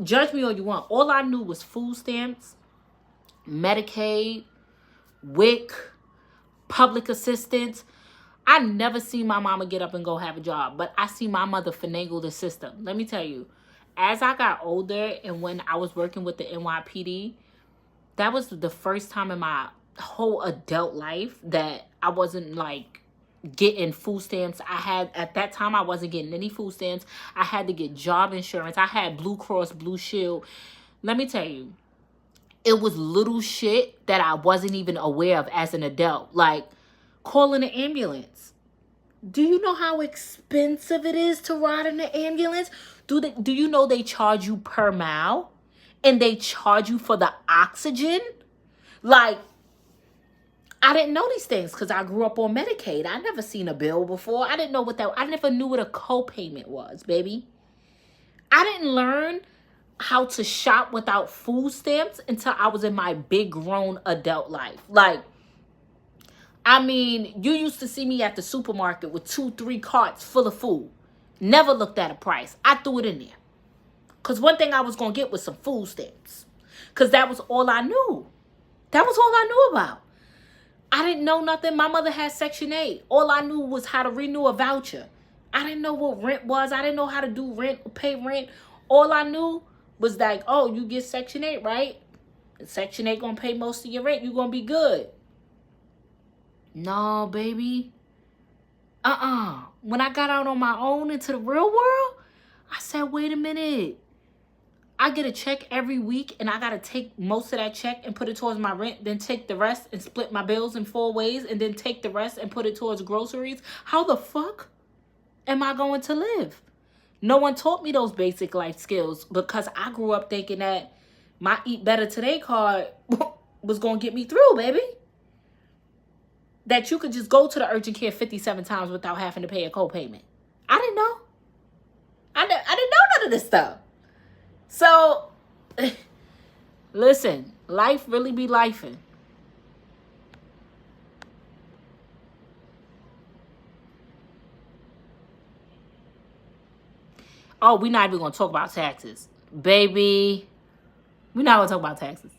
Judge me all you want. All I knew was food stamps, Medicaid, WIC, public assistance. I never seen my mama get up and go have a job, but I see my mother finagle the system. Let me tell you, as I got older and when I was working with the NYPD, that was the first time in my whole adult life that I wasn't like getting food stamps. At that time, I wasn't getting any food stamps. I had to get job insurance. I had Blue Cross Blue Shield. Let me tell you, it was little shit that I wasn't even aware of as an adult. Like calling an ambulance. Do you know how expensive it is to ride in an ambulance? Do you know they charge you per mile? And they charge you for the oxygen? Like, I didn't know these things because I grew up on Medicaid. I never seen a bill before. I didn't know I never knew what a co-payment was, baby. I didn't learn how to shop without food stamps until I was in my big grown adult life. Like, I mean, you used to see me at the supermarket with 2-3 carts full of food. Never looked at a price. I threw it in there. Because one thing I was going to get was some food stamps. Because that was all I knew. That was all I knew about. I didn't know nothing. My mother had Section 8. All I knew was how to renew a voucher. I didn't know what rent was. I didn't know how to do rent or pay rent. All I knew was like, oh, you get Section 8, right? Section 8 gonna pay most of your rent. You gonna be good. No, baby. When I got out on my own into the real world, I said, wait a minute. I get a check every week and I got to take most of that check and put it towards my rent, then take the rest and split my bills in 4 ways, and then take the rest and put it towards groceries. How the fuck am I going to live? No one taught me those basic life skills because I grew up thinking that my Eat Better Today card was going to get me through, baby. That you could just go to the urgent care 57 times without having to pay a co-payment. I didn't know. I didn't know none of this stuff. So, listen, life really be lifing. Oh, we're not even going to talk about taxes. Baby, we're not going to talk about taxes.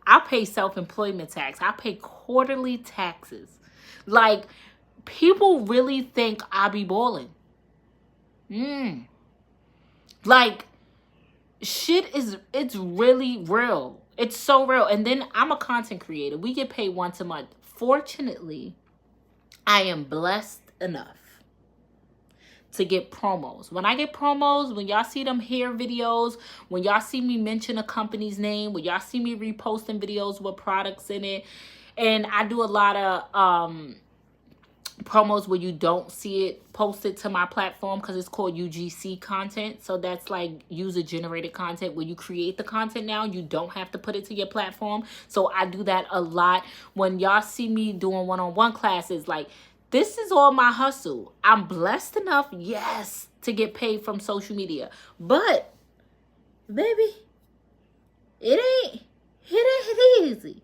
I pay self-employment tax. I pay quarterly taxes. Like, people really think I be balling. Like, shit it's really real. It's so real. And then I'm a content creator. We get paid once a month. Fortunately, I am blessed enough to get promos. When I get promos, when y'all see them hair videos, when y'all see me mention a company's name, when y'all see me reposting videos with products in it, and I do a lot of promos where you don't see it posted to my platform because it's called UGC content. So that's like user generated content where you create the content now. You don't have to put it to your platform. So I do that a lot. When y'all see me doing one-on-one classes, like, this is all my hustle. I'm blessed enough, yes, to get paid from social media. But, baby, it ain't easy.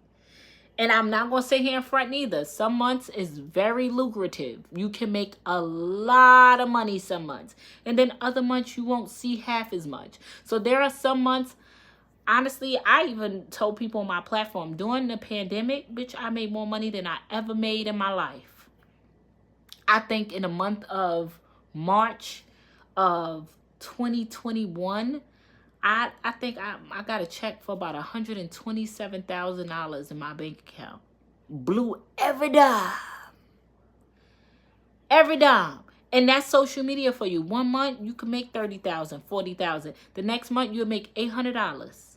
And I'm not going to sit here in front neither. Some months is very lucrative. You can make a lot of money some months. And then other months you won't see half as much. So there are some months, honestly, I even told people on my platform, during the pandemic, bitch, I made more money than I ever made in my life. I think in the month of March of 2021, I think I got a check for about $127,000 in my bank account. Blew every dime. Every dime. And that's social media for you. 1 month, you can make $30,000, $40,000. The next month, you'll make $800.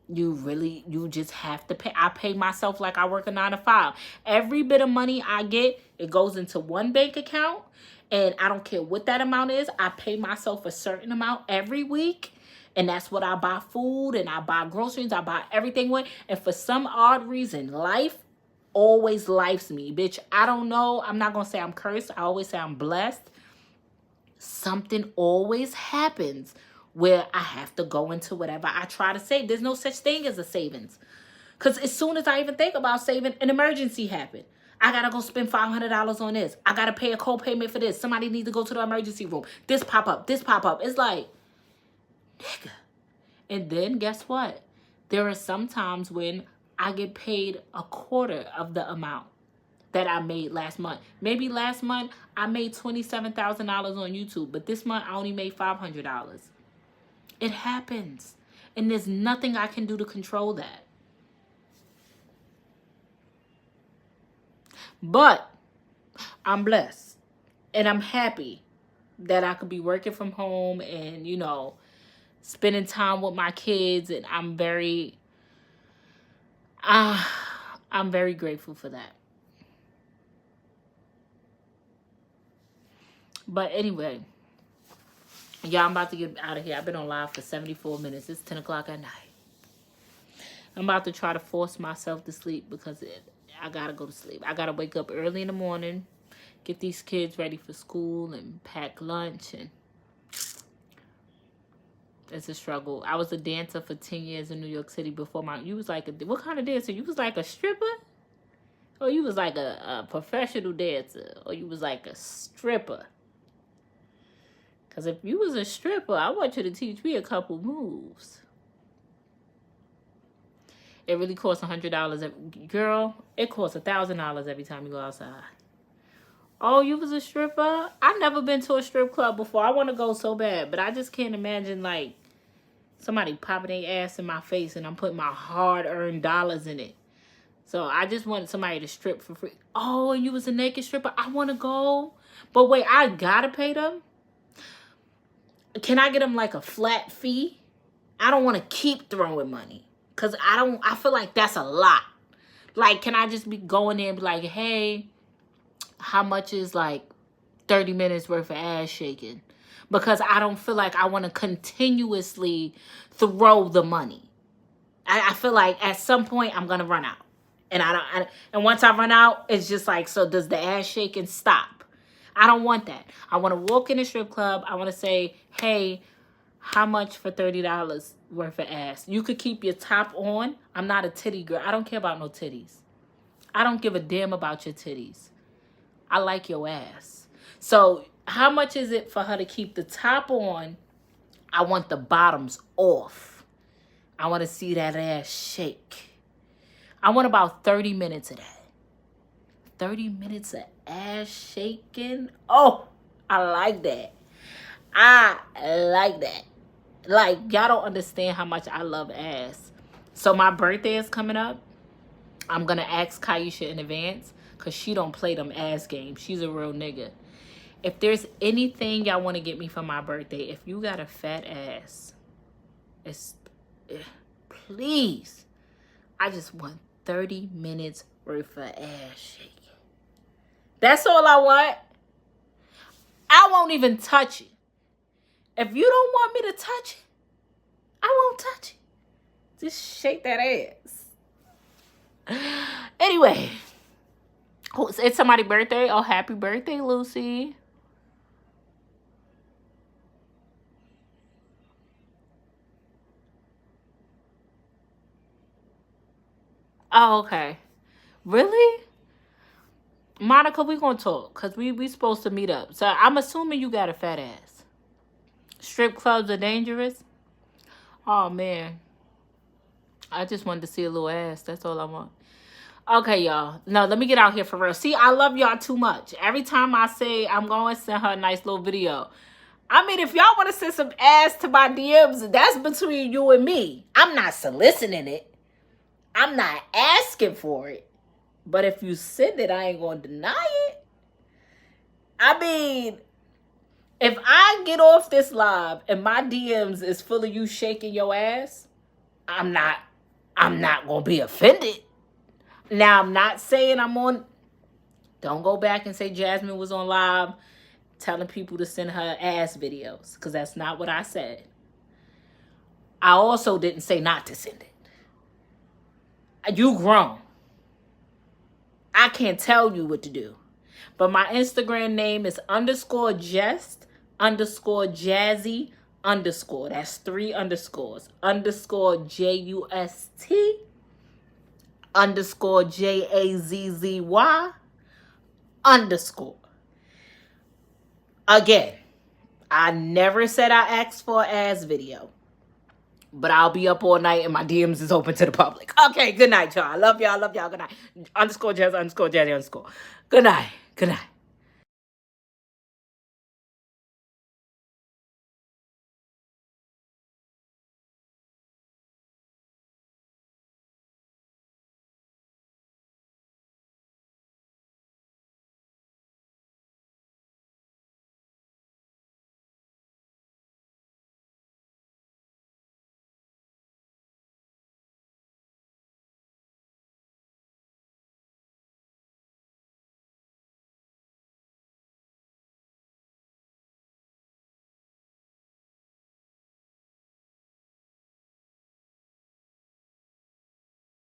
You just have to pay. I pay myself like I work a 9 to 5. Every bit of money I get, it goes into one bank account. And I don't care what that amount is. I pay myself a certain amount every week. And that's what I buy food and I buy groceries. I buy everything with. And for some odd reason, life always lifes me. Bitch, I don't know. I'm not going to say I'm cursed. I always say I'm blessed. Something always happens where I have to go into whatever I try to save. There's no such thing as a savings. Because as soon as I even think about saving, an emergency happened. I got to go spend $500 on this. I got to pay a co-payment for this. Somebody needs to go to the emergency room. This pop up, this pop up. It's like, nigga. And then guess what? There are some times when I get paid a quarter of the amount that I made last month. Maybe last month I made $27,000 on YouTube, but this month I only made $500. It happens. And there's nothing I can do to control that. But I'm blessed. And I'm happy that I could be working from home and, you know, spending time with my kids. And I'm very grateful for that. But anyway, y'all, I'm about to get out of here. I've been on live for 74 minutes. It's 10 o'clock at night. I'm about to try to force myself to sleep because I got to go to sleep. I got to wake up early in the morning, get these kids ready for school and pack lunch. And it's a struggle. I was a dancer for 10 years in New York City before you was like, what kind of dancer? You was like a stripper? Or you was like a professional dancer? Or you was like a stripper? Because if you was a stripper, I want you to teach me a couple moves. It really costs $100. Girl, it costs $1,000 every time you go outside. Oh, you was a stripper? I've never been to a strip club before. I want to go so bad, but I just can't imagine, like, somebody popping their ass in my face and I'm putting my hard-earned dollars in it. So I just wanted somebody to strip for free. Oh, and you was a naked stripper? I want to go. But wait, I gotta pay them? Can I get them like a flat fee? I don't want to keep throwing money. Because I feel like that's a lot. Like, can I just be going in and be like, hey, how much is like 30 minutes worth of ass shaking? Because I don't feel like I want to continuously throw the money. I feel like at some point I'm going to run out. And once I run out, it's just like, so does the ass shaking stop? I don't want that. I want to walk in a strip club. I want to say, hey, how much for $30 worth of ass? You could keep your top on. I'm not a titty girl. I don't care about no titties. I don't give a damn about your titties. I like your ass. So how much is it for her to keep the top on? I want the bottoms off. I want to see that ass shake. I want about 30 minutes of that. 30 minutes of ass shaking. Oh, I like that. I like that. Like, y'all don't understand how much I love ass. So my birthday is coming up. I'm going to ask Kaisha in advance because she don't play them ass games. She's a real nigga. If there's anything y'all want to get me for my birthday, if you got a fat ass, please, I just want 30 minutes worth of ass shaking. That's all I want. I won't even touch it. If you don't want me to touch it, I won't touch it. Just shake that ass. Anyway, it's somebody's birthday. Oh, happy birthday, Lucy. Oh, okay. Really? Monica, we gonna talk because we supposed to meet up. So I'm assuming you got a fat ass. Strip clubs are dangerous? Oh, man. I just wanted to see a little ass. That's all I want. Okay, y'all. No, let me get out here for real. See, I love y'all too much. Every time I say I'm going to send her a nice little video. I mean, if y'all want to send some ass to my DMs, that's between you and me. I'm not soliciting it. I'm not asking for it. But if you send it, I ain't going to deny it. I mean, if I get off this live and my DMs is full of you shaking your ass, I'm not going to be offended. Now, I'm not saying I'm on. Don't go back and say Jasmine was on live telling people to send her ass videos, because that's not what I said. I also didn't say not to send it. You grown. I can't tell you what to do. But my Instagram name is _jest_jazzy_. That's 3 underscores. _JUST _JAZZY _ Again, I never said I asked for an ass video. But I'll be up all night and my DMs is open to the public. Okay, good night, y'all. I love y'all. Good night. _Jazz_Jazzy_. Good night. Good night.